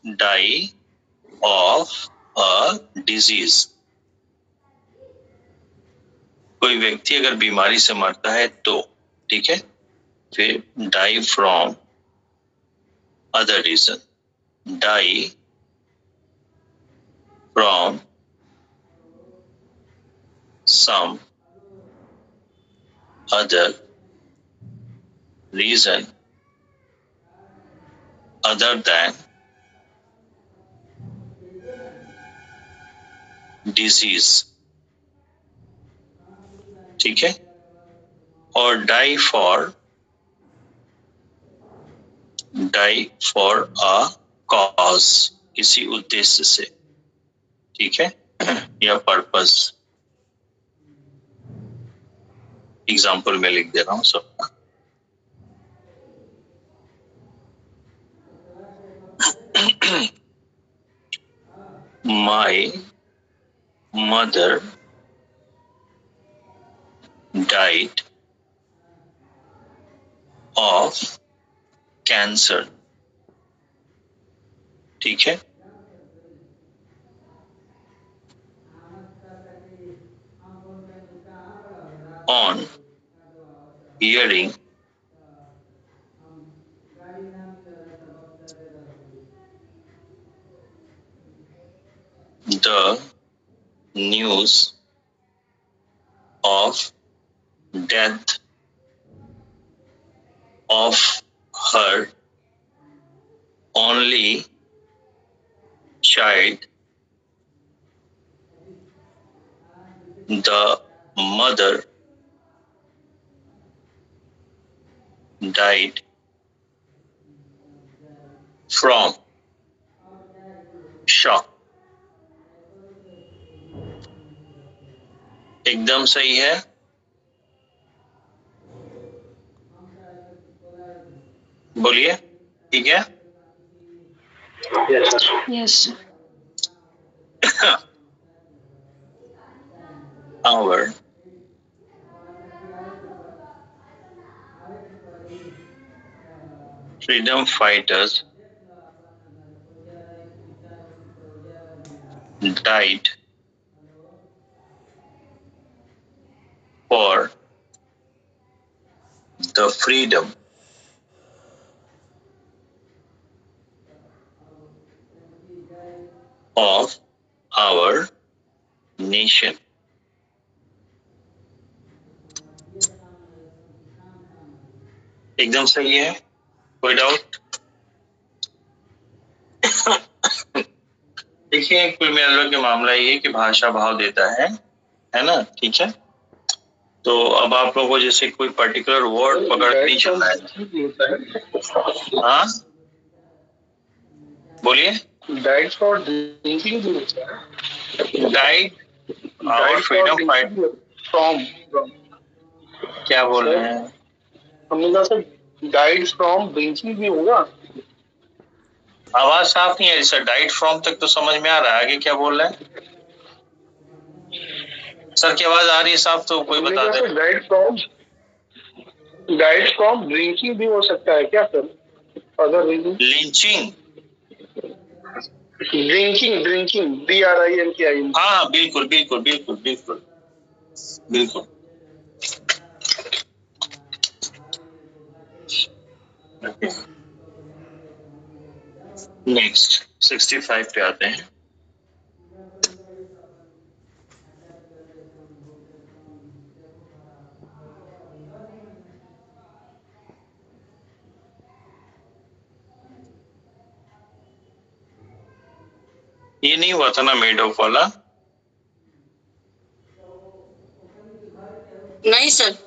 Die of a disease, कोई व्यक्ति अगर बीमारी से मरता है तो। ठीक है, फिर die from other reason. Die from some other reason other than disease. ठीक है, और die for a cause, किसी उद्देश्य से, ठीक है, या पर्पस. एग्जाम्पल में लिख दे रहा हूं सबका. My mother died of cancer. ठीक है, on hearing the news of death of her only child, the mother died from shock. एकदम सही है. बोलिए, ठीक है. Yes sir. Our freedom fighters died for the freedom of our nation. एकदम सही है, कोई डाउट? देखिए, कुल मिलाकर के मामला ये कि भाषा भाव देता है ना, ठीक है. तो अब आप लोगों को जैसे कोई पर्टिकुलर वर्ड पकड़ नहीं चलना है. हाँ, बोलिए. डाइट फॉर ड्रिंकिंग भी होता है. Died our freedom fight from, क्या बोल रहे हैं? हमने कहा सर डाइट फ्रॉम ड्रिंकिंग भी होगा. आवाज साफ नहीं है सर. डाइट फ्रॉम तक तो समझ में आ रहा है, आगे क्या बोल रहे हैं सर? की आवाज आ रही है साफ? तो कोई बता दे. डाइट फ्रॉम ड्रिंकिंग भी हो सकता है क्या sir? Other reason. Lynching. Drinking DRINKING. हाँ, बिल्कुल बिल्कुल बिल्कुल बिल्कुल बिल्कुल. नेक्स्ट 65 पे आते हैं. ये नहीं हुआ था ना मेड ऑफ वाला? नहीं सर.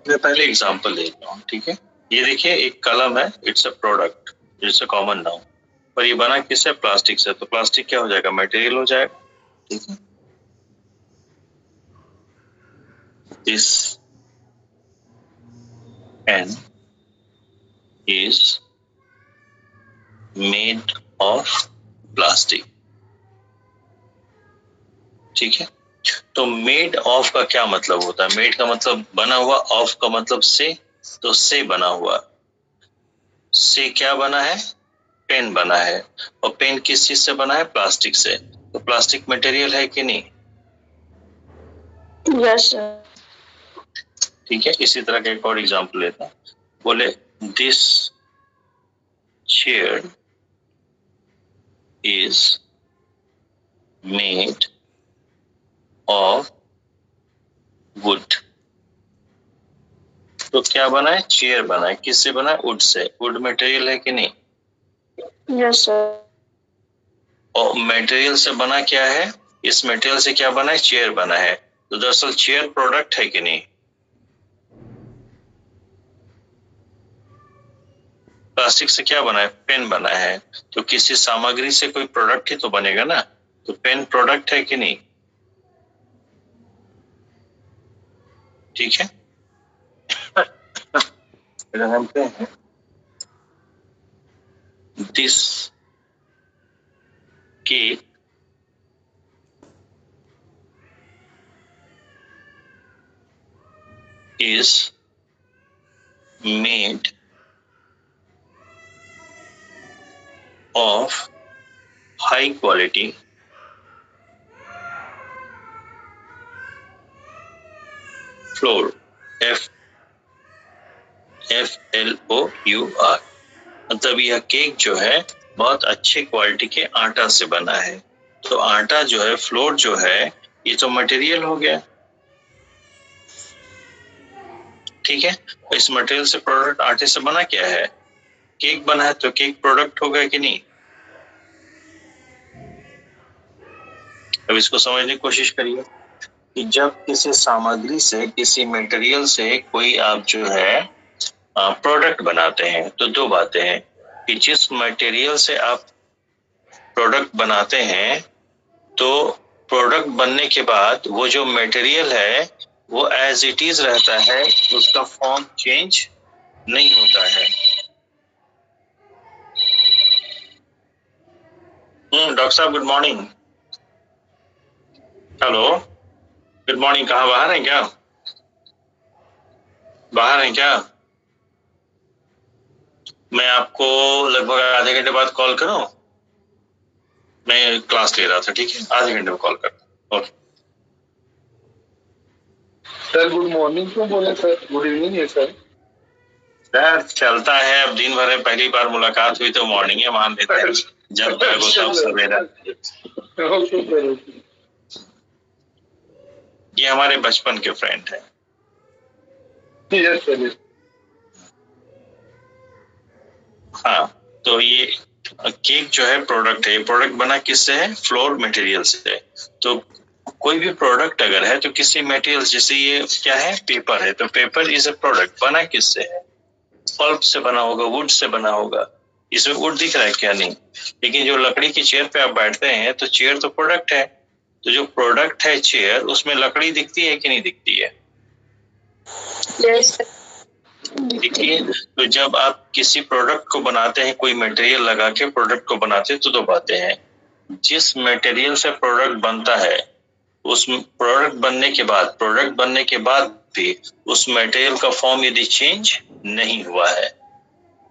मैं पहले एग्जांपल देता हूँ, ठीक है. ये देखिए, एक कलम है. It's a product, it's a common noun. पर ये बना किससे? प्लास्टिक से. तो प्लास्टिक क्या हो जाएगा? मटेरियल हो जाएगा, ठीक है. This pen is made of plastic. ठीक है। तो मेड ऑफ का क्या मतलब होता है? मेड का मतलब बना हुआ, ऑफ का मतलब से, तो से बना हुआ। से क्या बना है? पेन बना है। और पेन किस चीज से बना है? प्लास्टिक से। तो प्लास्टिक मटेरियल है कि नहीं? Yes sir. ठीक है। इसी तरह का एक और एग्जांपल लेता हूं। बोले this chair is made of would. तो क्या बना है? चेयर बना है। किससे बना है? Would say. वुड मटेरियल है कि नहीं? Yes sir. और मटेरियल से बना क्या है? इस मटेरियल से क्या बना है? चेयर बना है। तो दरअसल चेयर प्रोडक्ट है कि नहीं? प्लास्टिक से क्या बना है? पेन बना है। तो किसी सामग्री से कोई प्रोडक्ट ही तो बनेगा ना। तो पेन प्रोडक्ट है कि नहीं? ठीक है। This cake is made of high quality flour. FLOUR। मतलब यह केक जो है बहुत अच्छे क्वालिटी के आटा से बना है। तो आटा जो है, फ्लोर जो है, ये तो मटेरियल हो गया। ठीक है। तो इस मटेरियल से प्रोडक्ट, आटे से बना क्या है? केक बना है। तो केक प्रोडक्ट होगा कि नहीं? अब इसको समझने की कोशिश करिए कि जब किसी सामग्री से, किसी मटेरियल से कोई आप जो है प्रोडक्ट बनाते हैं, तो दो बातें हैं कि जिस मटेरियल से आप प्रोडक्ट बनाते हैं, तो प्रोडक्ट बनने के बाद वो जो मटेरियल है वो एज इट इज रहता है, उसका फॉर्म चेंज नहीं होता है। डॉक्टर साहब good morning. Hello, good morning. कहाँ बाहर हैं क्या? बाहर हैं क्या? मैं आपको लगभग आधे घंटे बाद कॉल करूं? मैं क्लास ले रहा था। ठीक है, आधे घंटे में कॉल करता हूं। ओके सर गुड मॉर्निंग क्यों बोले सर? गुड इवनिंग है सर। सर चलता है, अब दिन भर में पहली बार मुलाकात हुई तो मॉर्निंग है मान लेते हैं। जब तक होता है सवेरा। Okay sir, okay. ये हमारे बचपन के फ्रेंड है। Yes sir, yes. हाँ, तो ये केक जो है प्रोडक्ट है। प्रोडक्ट बना किससे है? फ्लोर मटेरियल से। तो कोई भी प्रोडक्ट अगर है तो किसी मटेरियल, जैसे ये क्या है? पेपर है। तो पेपर इज अ प्रोडक्ट। बना किससे है? पल्प से बना होगा, वुड से बना होगा। इसमें वुड दिख रहा है क्या? नहीं। लेकिन जो लकड़ी की चेयर पे आप बैठते हैं तो चेयर तो प्रोडक्ट है। तो जो प्रोडक्ट है चेयर, उसमें लकड़ी दिखती है कि नहीं दिखती है? Yes sir. दिखती है। तो जब आप किसी प्रोडक्ट को बनाते हैं, कोई मटेरियल लगा के प्रोडक्ट को बनाते हैं, तो दो बातें हैं। जिस मटेरियल से प्रोडक्ट बनता है, उस प्रोडक्ट बनने के बाद भी उस मटेरियल का फॉर्म यदि चेंज नहीं हुआ है,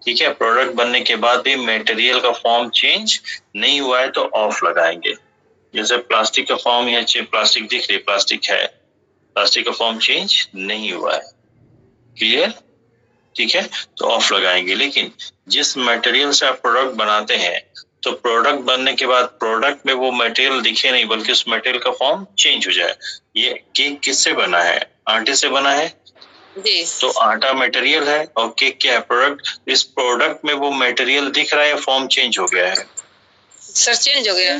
ठीक है, प्रोडक्ट बनने के बाद भी मटेरियल का फॉर्म चेंज नहीं हुआ है, तो ऑफ लगाएंगे। जैसे प्लास्टिक का फॉर्म, यहाँ प्लास्टिक दिख रही, प्लास्टिक है, प्लास्टिक का फॉर्म चेंज नहीं हुआ है। क्लियर? ठीक है, तो ऑफ लगाएंगे। लेकिन जिस मटेरियल से आप प्रोडक्ट बनाते हैं, तो प्रोडक्ट बनने के बाद प्रोडक्ट में वो मटेरियल दिखे नहीं, बल्कि उस मटेरियल का फॉर्म चेंज हो जाए। ये केक किससे बना है? आटे से बना है। तो आटा मटेरियल है और केक क्या है? प्रोडक्ट। इस प्रोडक्ट में वो मटेरियल दिख रहा है, फॉर्म चेंज हो गया है? सर चेंज हो गया।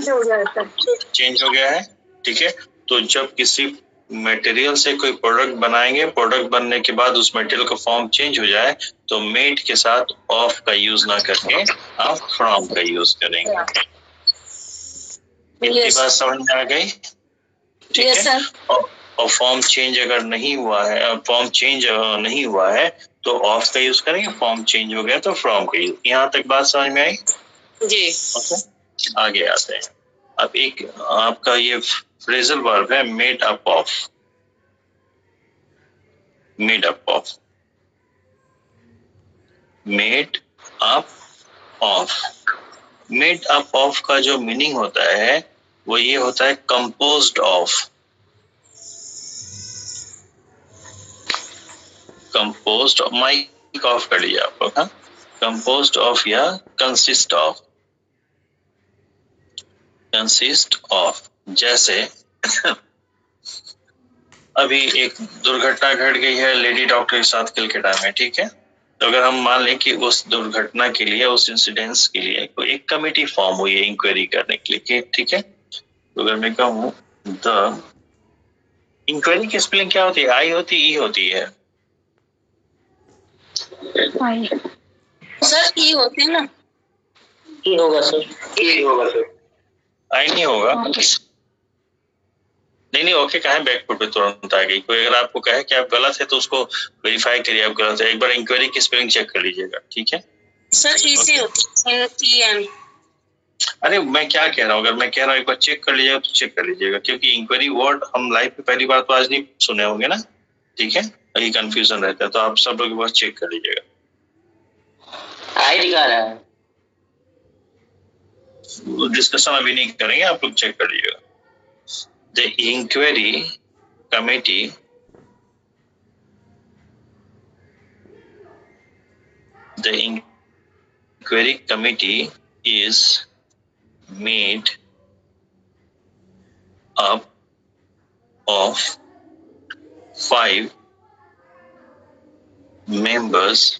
चेंज हो गया है। ठीक है। तो जब किसी मटेरियल से कोई प्रोडक्ट बनाएंगे, प्रोडक्ट बनने के बाद उस मटेरियल का फॉर्म चेंज हो जाए, तो मेड के साथ ऑफ का यूज ना करके आप फ्रॉम का यूज करेंगे। इतनी बात समझ में आ गई? ठीक है। और फॉर्म चेंज अगर नहीं हुआ है, फॉर्म चेंज नहीं हुआ है, तो ऑफ का यूज करेंगे। फॉर्म चेंज हो गया तो फ्रॉम का यूज। यहाँ तक बात समझ में आई? जी। ओके, आगे आते हैं। अब एक आपका ये फ्रेजल वर्ब है made up of, made up of, made up of. Made up of का जो मीनिंग होता है वो ये होता है composed of, composed, mic off कर लीजिए आप लोग, हाँ, कंपोज्ड ऑफ या कंसिस्ट ऑफ, कंसिस्ट ऑफ। जैसे अभी एक दुर्घटना घट गई है लेडी डॉक्टर के साथ कलकत्ता में, ठीक है। तो अगर हम मान लें कि उस दुर्घटना के लिए, उस इंसिडेंस के लिए कोई एक कमेटी फॉर्म हुई है इंक्वायरी करने के लिए, ठीक है। तो अगर मैं कहूँ द, इंक्वायरी की स्पेलिंग क्या होती है? आई होती है, ई होती है? आई। सर ई होते हैं ना, ई होगा सर, ई होगा सर। आई नहीं होगा। ओके। नहीं ओके, कहा बैकफुट पे तुरंत आ गई। कोई अगर आपको कहे कि आप गलत है तो उसको वेरीफाई करिए आप गलत है, एक बार इंक्वायरी की स्पेलिंग चेक कर लीजिएगा, ठीक है। सर ई से होती है, TN। अरे मैं क्या कह रहा हूँ, अगर मैं कह रहा हूँ एक बार चेक कर लीजिएगा तो चेक कर लीजिएगा, क्योंकि इंक्वायरी वर्ड हम लाइफ में पहली बार तो आज नहीं सुने होंगे ना, ठीक है। अभी कंफ्यूजन रहता है तो आप सब लोग एक बार चेक कर लीजिएगा। आई दिखा रहा है, डिस्कशन अभी नहीं करेंगे, आप लोग चेक कर लीजिएगा। The inquiry committee is made up of 5 members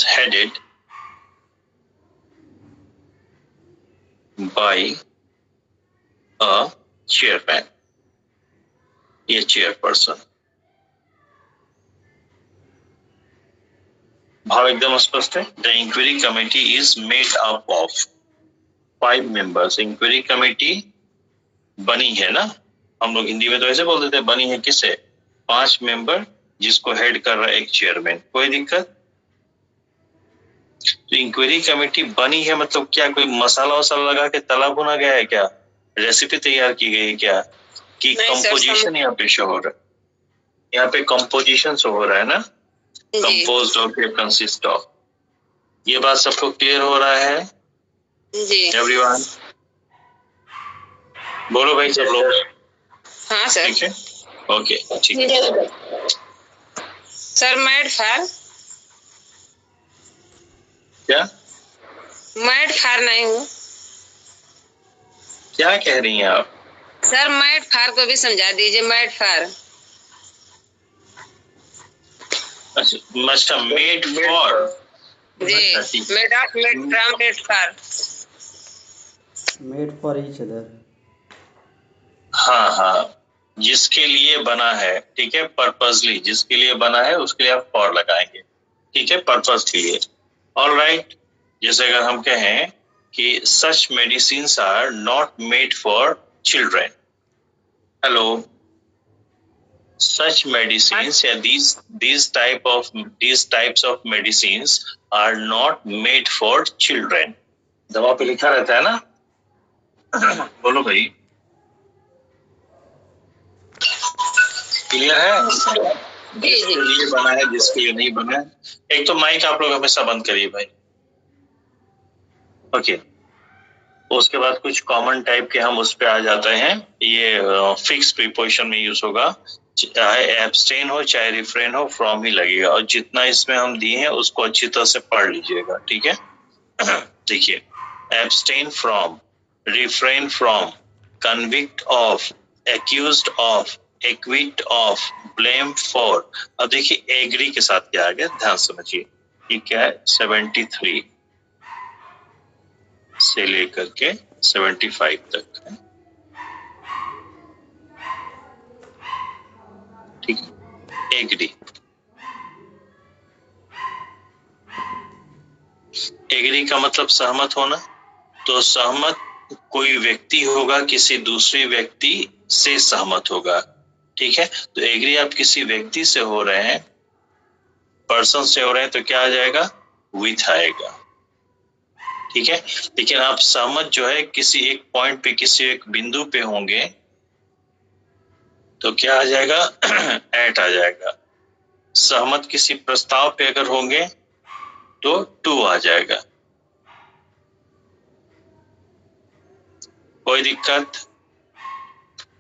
headed by a chairman, a chairperson। भाव एकदम स्पष्ट है। The inquiry committee is made up of 5 members. Inquiry committee बनी है ना, हम लोग हिंदी में तो ऐसे बोल देते हैं, बनी है किससे? 5 मेंबर, जिसको हेड कर रहा है एक चेयरमैन। कोई दिक्कत? तो इंक्वायरी कमेटी बनी है मतलब क्या कोई मसाला वसाला लगा के तला भुना गया है क्या? रेसिपी तैयार की गई है क्या? कि कंपोजिशन यहाँ पे शो हो रहा है? यहाँ पे कंपोजिशन शो हो रहा है ना, कंपोज्ड ऑफ या कंसिस्ट ऑफ। ये बात सबको क्लियर हो रहा है जी एवरीवन? बोलो भाई सब लोग। हाँ सर, ठीक है, ओके ठीक है। सर मेड फार, क्या मेड फार नहीं हूँ क्या कह रही हैं आप? सर, मेड फार को भी समझा दीजिए। मेड फार, अच्छा मेड फॉर जी, made of, made from, made for. Made for each other. हाँ, जिसके लिए बना है, ठीक है, पर्पसली जिसके लिए बना है उसके लिए आप फॉर लगाएंगे, ठीक है, पर्पस के लिए। ऑलराइट। जैसे अगर हम कहें कि such medicines are not made for children. Hello, such medicines या these types of medicines are not made for children। दवा पे लिखा रहता है ना। बोलो भाई, क्लियर है? जिसके लिए बना है, जिसके लिए नहीं बना है। एक तो माइक आप लोग हमेशा बंद करिए भाई, ओके। उसके बाद कुछ कॉमन टाइप के हम उस पे आ जाते हैं। ये फिक्स प्रीपोजिशन में यूज होगा, चाहे एब्सटेन हो चाहे रिफ्रेन हो, फ्रॉम ही लगेगा। और जितना इसमें हम दिए हैं उसको अच्छी तरह से पढ़ लीजिएगा, ठीक है। देखिए, abstain from, refrain from, convict of, accused of, equity of, blame for. अब देखिए एग्री के साथ क्या आ गया, ध्यान समझिए। ये क्या है? 73 से लेकर के 75 तक है, ठीक है। एग्री, एग्री का मतलब सहमत होना। तो सहमत कोई व्यक्ति होगा, किसी दूसरे व्यक्ति से सहमत होगा, ठीक है। तो एग्री आप किसी व्यक्ति से हो रहे हैं, पर्सन से हो रहे हैं, तो क्या आ जाएगा? विथ आएगा, ठीक है। लेकिन आप सहमत जो है किसी एक पॉइंट पे, किसी एक बिंदु पे होंगे तो क्या आ जाएगा? एट आ जाएगा। सहमत किसी प्रस्ताव पे अगर होंगे तो टू आ जाएगा। कोई दिक्कत?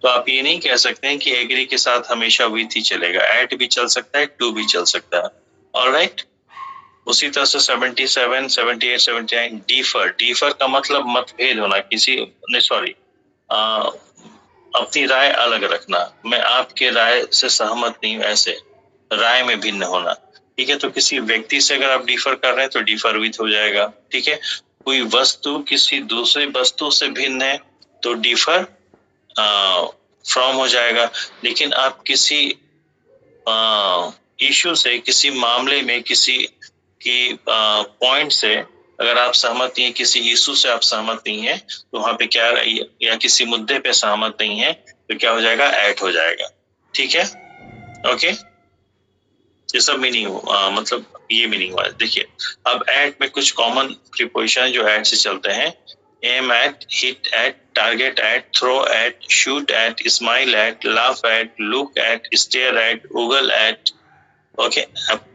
तो आप ये नहीं कह सकते हैं कि एग्री के साथ हमेशा विथ ही चलेगा, एट भी चल सकता है, टू भी चल सकता है। ऑलराइट। उसी तरह से 77, 78, 79 डिफर। डिफर का मतलब मतभेद होना, किसी नहीं, सॉरी, अपनी राय अलग रखना। मैं आपके राय से सहमत नहीं हूं, ऐसे राय में भिन्न होना, ठीक है। तो किसी व्यक्ति से अगर आप डिफर कर रहे हैं तो डिफर विथ हो जाएगा, ठीक है। कोई वस्तु किसी दूसरी वस्तु से भिन्न है तो डिफर फ्रॉम हो जाएगा। लेकिन आप किसी इशू से, किसी मामले में, किसी की पॉइंट से अगर आप सहमत नहीं है, किसी इशू से आप सहमत नहीं है तो वहां पे क्या, या किसी मुद्दे पे सहमत नहीं है तो क्या हो जाएगा? एट हो जाएगा, ठीक है। ओके, ये सब मीनिंग मतलब ये मीनिंग हुआ। देखिए अब एट में कुछ कॉमन प्रीपोजिशन जो एट से चलते हैं। Aim at, hit at, target at, throw at, shoot at, smile at, laugh at, look at, stare at, उगल at, okay,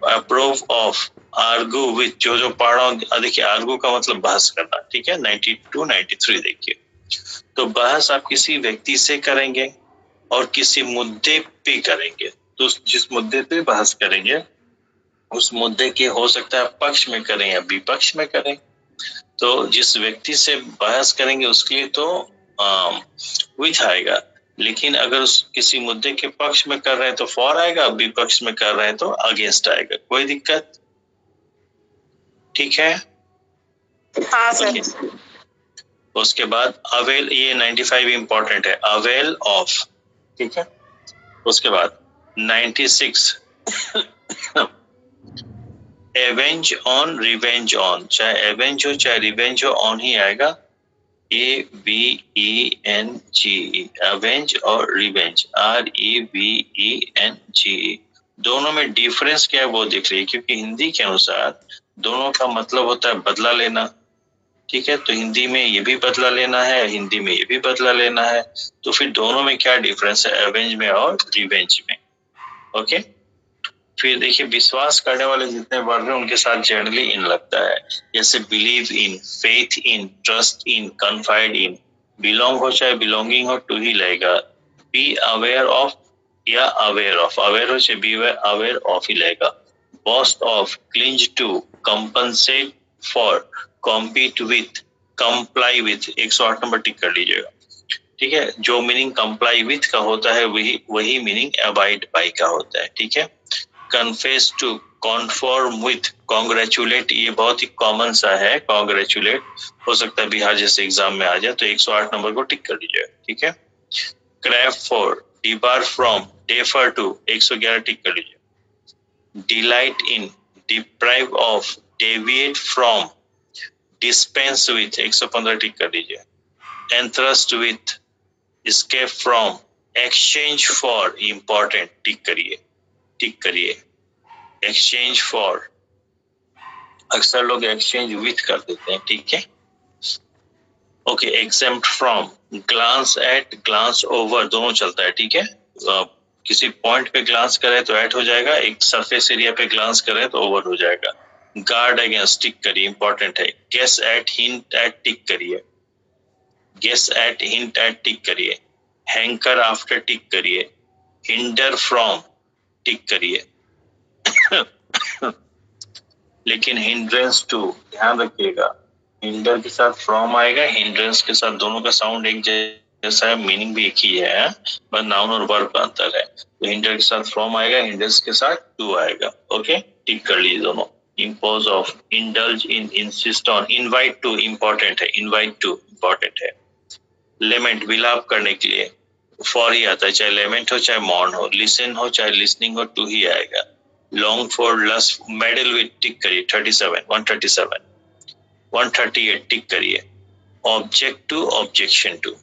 approve of, argue with, जो पढ़ रहा हूँ। देखिए आर्गू का मतलब बहस करना, ठीक है। 92, 93 देखिए। तो बहस आप किसी व्यक्ति से करेंगे और किसी मुद्दे पे करेंगे। तो जिस मुद्दे पे बहस करेंगे उस मुद्दे के हो सकता है पक्ष में करें या विपक्ष में करें। तो जिस व्यक्ति से बहस करेंगे उसके लिए तो विथ आएगा। लेकिन अगर उस किसी मुद्दे के पक्ष में कर रहे हैं तो फॉर आएगा, विपक्ष में कर रहे हैं तो अगेंस्ट आएगा। कोई दिक्कत? ठीक है। हाँ सर। उसके बाद अवेल, ये 95 इंपॉर्टेंट है, अवेल ऑफ, ठीक है। उसके बाद 96 एवेंज ऑन, रिवेंज ऑन। चाहे एवेंज हो चाहे रिवेंज हो, ऑन ही आएगा। AVENGE, अवेंज और रिवेंज, REVENGE। दोनों में डिफरेंस क्या है वो देख रही है, क्योंकि हिंदी के अनुसार दोनों का मतलब होता है बदला लेना, ठीक है। तो हिंदी में ये भी बदला लेना है, हिंदी में ये भी बदला लेना है। तो फिर दोनों में क्या डिफरेंस है, एवेंज में और रिवेंज में? ओके। फिर देखिए विश्वास करने वाले जितने वर्ड हैं उनके साथ जनरली इन लगता है, जैसे believe in, faith in, trust in, confide in. Belong हो चाहे बिलोंगिंग हो, टू ही लगेगा। बी अवेयर ऑफ या अवेयर ऑफ, अवेयर हो चाहे बी अवेयर ऑफ ही लगेगा। Boast of, cling to, compensate for, compete with, comply with. 108 number tick कर लीजिएगा, ठीक है। जो मीनिंग कंप्लाई विथ का होता है वही मीनिंग अबाइड बाय का होता है, ठीक है। Confess to, conform with, congratulate, ये बहुत ही कॉमन सा है, कॉन्ग्रेचुलेट। हो सकता है बिहार जैसे एग्जाम में आ जाए, तो 108 नंबर को टिक कर लीजिए, ठीक है। Crave for, debar from, defer to, 111 tick कर लीजिए। Delight in, deprive of, deviate from, dispense with, 115 tick कर लीजिए। Entrust with, escape from, exchange for, important, tick करिए, टिक करिए। exchange for, अक्सर लोग exchange with कर देते हैं, ठीक है। Okay, exempt from, glance at, glance over, दोनों चलता है, ठीक है। किसी पॉइंट पे ग्लांस करें तो एट हो जाएगा, एक सरफेस एरिया पे ग्लांस करें तो ओवर हो जाएगा। गार्ड अगेंस्ट, टिक करिए, इंपॉर्टेंट है। गेस एट, हिंट एट, टिक करिए। गेस एट, हिंट एट, टिक करिए। हैंकर आफ्टर, टिक करिए। हिंडर फ्रॉम, टिक करिए। लेकिन हिंड्रेंस टू, ध्यान रखिएगा, हिंडर के साथ फ्रॉम आएगा, हिंड्रेंस के साथ, दोनों का साउंड एक जैसा है, मीनिंग भी एक ही है, बस नाउन और वर्ब का अंतर है। तो हिंडर के साथ फ्रॉम आएगा, हिंड्रेंस के साथ टू आएगा। ओके, टिक कर लीजिए दोनों। Impose of, indulge in, insist on, invite to, important है, इनवाइट टू इंपॉर्टेंट है। लेमेंट, विलाप करने के लिए फॉर ही आता है, चाहे लेमेंट हो चाहे मॉर्न हो, लिसन हो चाहे लिसनिंग हो, टू ही आएगा। Long for, lust, meddle with, tick करिए। 37, 137, 138 टिक करिए। Object to, objection to,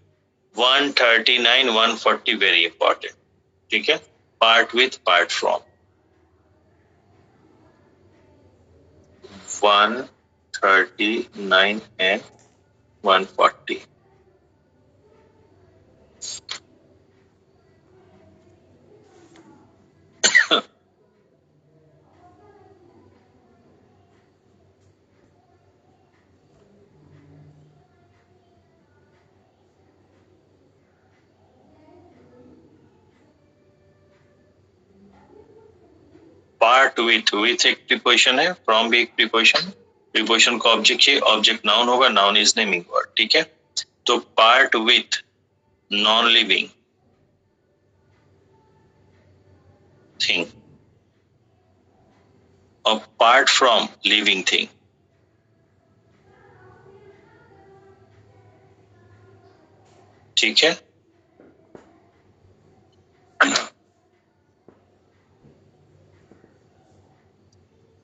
139, 140 very important, ठीक है। Part with, part from, 139 and 140. Part with एक प्रीपोजिशन है, फ्रॉम भी एक प्रीपोजिशन, प्रीपोजिशन का ऑब्जेक्ट चाहिए, ऑब्जेक्ट नाउन होगा, नाउन इज नेमिंग वर्ड, ठीक है। तो part with non living thing apart from living thing, ठीक है।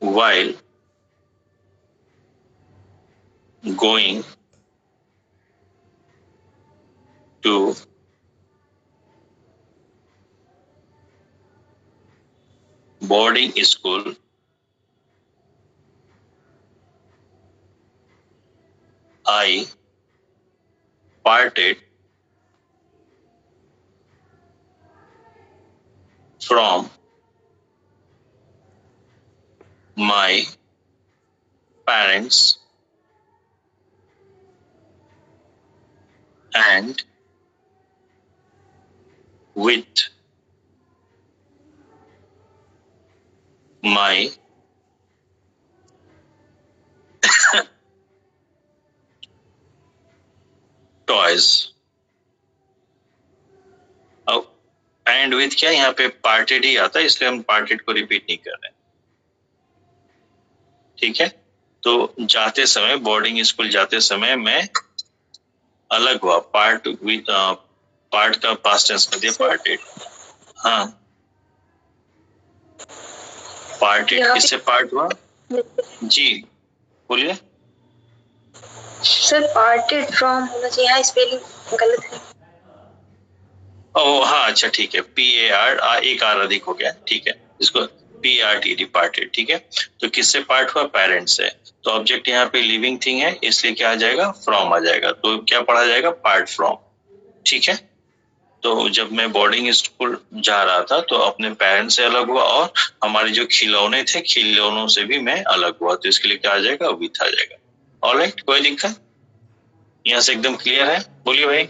while going to boarding school, I parted from my parents and with my toys। अब and with क्या, यहाँ पे पार्टेड ही आता है, इसलिए हम पार्टेड को रिपीट नहीं कर रहे, ठीक है। तो जाते समय, बोर्डिंग स्कूल जाते समय मैं अलग हुआ, पार्ट विथ, पार्ट का पास्ट टेंस कर दिया पार्टेड। हाँ, पार्टेड किससे पार्ट हुआ? जी बोलिए। सर पार्टेड फ्रॉम होना चाहिए, यहाँ स्पेलिंग गलत है। ओह हाँ, अच्छा ठीक है, PAR, एक आर अधिक हो गया, ठीक है, इसको PRT डिपार्टेड, ठीक है। तो किससे पार्ट हुआ? पेरेंट्स से। तो ऑब्जेक्ट यहाँ पे लिविंग थिंग है, इसलिए क्या आ जाएगा? फ्रॉम आ जाएगा। तो क्या पढ़ा जाएगा? पार्ट फ्रॉम, ठीक है। तो जब मैं बोर्डिंग स्कूल जा रहा था तो अपने पेरेंट्स से अलग हुआ, और हमारे जो खिलौने थे, खिलौनों से भी मैं अलग हुआ, तो इसके लिए क्या आ जाएगा? विथ आ जाएगा। ऑलराइट, कोई दिक्कत? यहाँ से एकदम क्लियर है? बोलिए भाई।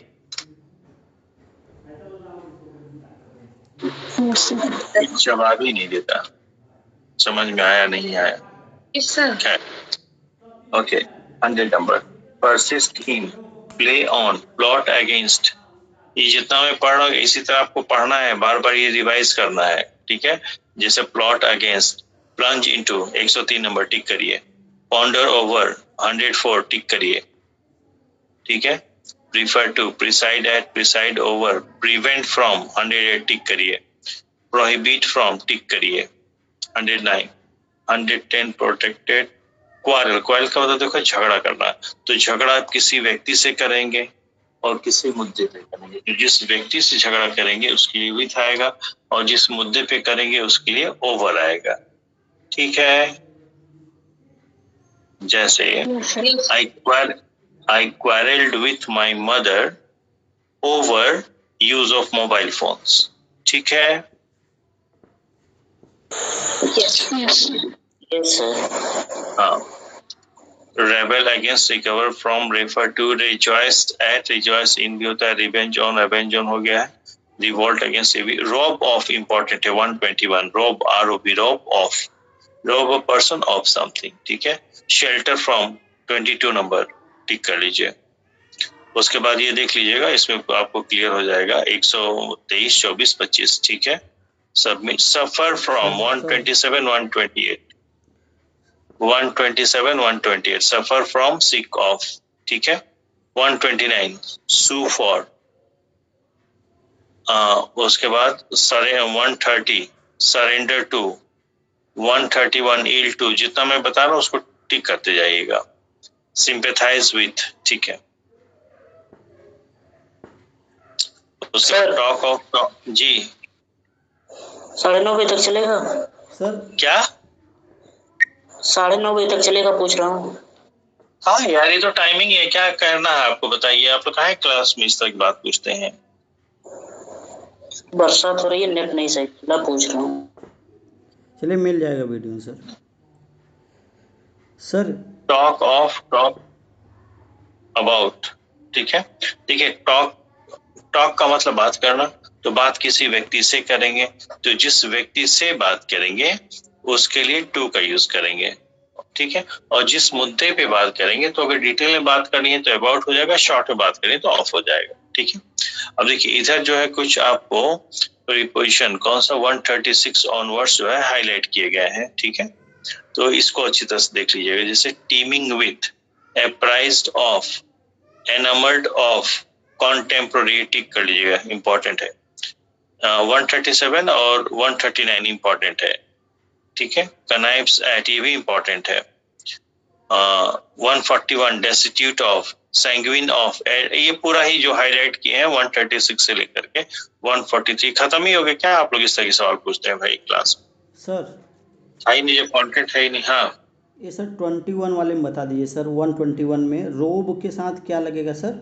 जवाब ही नहीं देता, समझ में आया नहीं आया? Okay, 100 number. Persist in, play on, plot against. ये जितना मैं पढ़ रहा हूँ इसी तरह आपको पढ़ना है, बार बार ये रिवाइज करना है, ठीक है। जैसे plot against, plunge into 103 number tick करिए, पॉन्डर ओवर 104 टिक करिए, ठीक है। Prefer to, preside at, preside over, prevent from 108 tick करिए, प्रोहिबिट फ्रॉम टिक करिए 109, 110 प्रोटेक्टेड, क्वारल, क्वारल का मतलब देखो झगड़ा करना, तो झगड़ा आप किसी व्यक्ति से करेंगे और किसी मुद्दे पे करेंगे, तो जिस व्यक्ति से झगड़ा करेंगे उसके लिए विथ आएगा, और जिस मुद्दे पे करेंगे उसके लिए ओवर आएगा, ठीक है। जैसे I quarreled with my mother over use of mobile phones, ठीक है। Yes, sir. हाँ, rebel against, recover from, refer to, rejoiced at, rejoice in भी होता है, revenge on, avenge on हो गया है, revolt against, rob of important है 121, rob, ROB, rob a person of something, ठीक है। shelter from 22 नंबर टिक कर लीजिए। उसके बाद ये देख लीजिएगा, इसमें आपको क्लियर हो जाएगा 123, 24, 25, ठीक है। Submit, suffer from 127, 128, 127, 128, suffer from, sick of, ठीक है। 129, सू फॉर, उसके बाद 130, सरेंडर टू, 131, इल टू, जितना मैं बता रहा हूँ उसको टिक करते जाइएगा। सिंपैथाइज विथ, ठीक है। उसके बाद टॉक ऑफ, जी 9:30 तक चलेगा सर क्या? 9:30 बजे तक चलेगा पूछ रहा हूँ। हाँ यार, ये तो टाइमिंग है, क्या करना है आपको बताइए। आप लोग काहे क्लास में इस तरह की बात पूछते हैं? बरसात हो रही है, नेट नहीं सही, पूछ रहा हूँ। चलिए मिल जाएगा video sir. Sir talk about, ठीक है। देखिए, टॉक का मतलब बात करना, तो बात किसी व्यक्ति से करेंगे, तो जिस व्यक्ति से बात करेंगे उसके लिए टू का यूज करेंगे, ठीक है। और जिस मुद्दे पे बात करेंगे, तो अगर डिटेल में बात करनी है तो अबाउट हो जाएगा, शॉर्ट में बात करें तो ऑफ हो जाएगा, ठीक है। अब देखिए, इधर जो है कुछ आपको प्रीपोजिशन कौन सा 136 ऑनवर्ड्स जो है हाईलाइट किए गए हैं, ठीक है। तो इसको अच्छी तरह से देख लीजिएगा। जैसे टीमिंग विथ, अप्राइज्ड ऑफ, एनमर्ड ऑफ, कॉन्टेम्पोरेरी, टिक कर लीजिएगा, इंपॉर्टेंट है। 137 और 139 इंपॉर्टेंट है, ठीक है। कनाइव्स एट, ये भी इंपॉर्टेंट है। 141 डेस्टिट्यूट ऑफ, सैंग्विन ऑफ, ये पूरा ही जो हाईलाइट किए हैं 136 से लेकर के 143 खत्म ही हो गए। क्या आप लोग इस तरह के सवाल पूछते हैं भाई क्लास में? सर है ही नहीं, जो कंटेंट है ही नहीं। हाँ ये सर 21 वाले में बता दीजिए सर। 121 में रोब के साथ क्या लगेगा सर?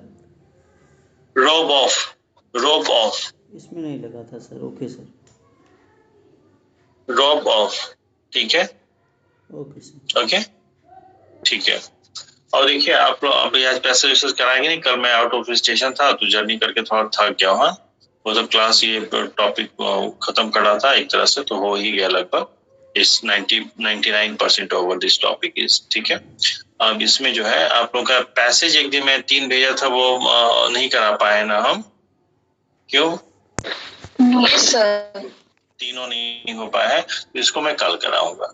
रोब ऑफ, इसमें नहीं लगा था sir. Okay sir, robe of, ठीक है, ओके सर, ओके, ठीक है। और देखिए, आप लोग अभी आज पैसे वैसे कराएंगे नहीं? कल मैं आउट ऑफ स्टेशन था तो जर्नी करके थोड़ा थक गया हूँ। वो तो क्लास ये टॉपिक खत्म करा था एक तरह से, तो हो ही गया लगभग। इस 99% ओवर दिस टॉपिक इज, ठीक है। अब इसमें जो है आप लोग का पैसेज एक दिन मैं 3 भेजा था, वो नहीं करा पाए ना हम। क्यों? Yes sir. तीनों नहीं हो पाया है, तो इसको मैं कल कराऊंगा।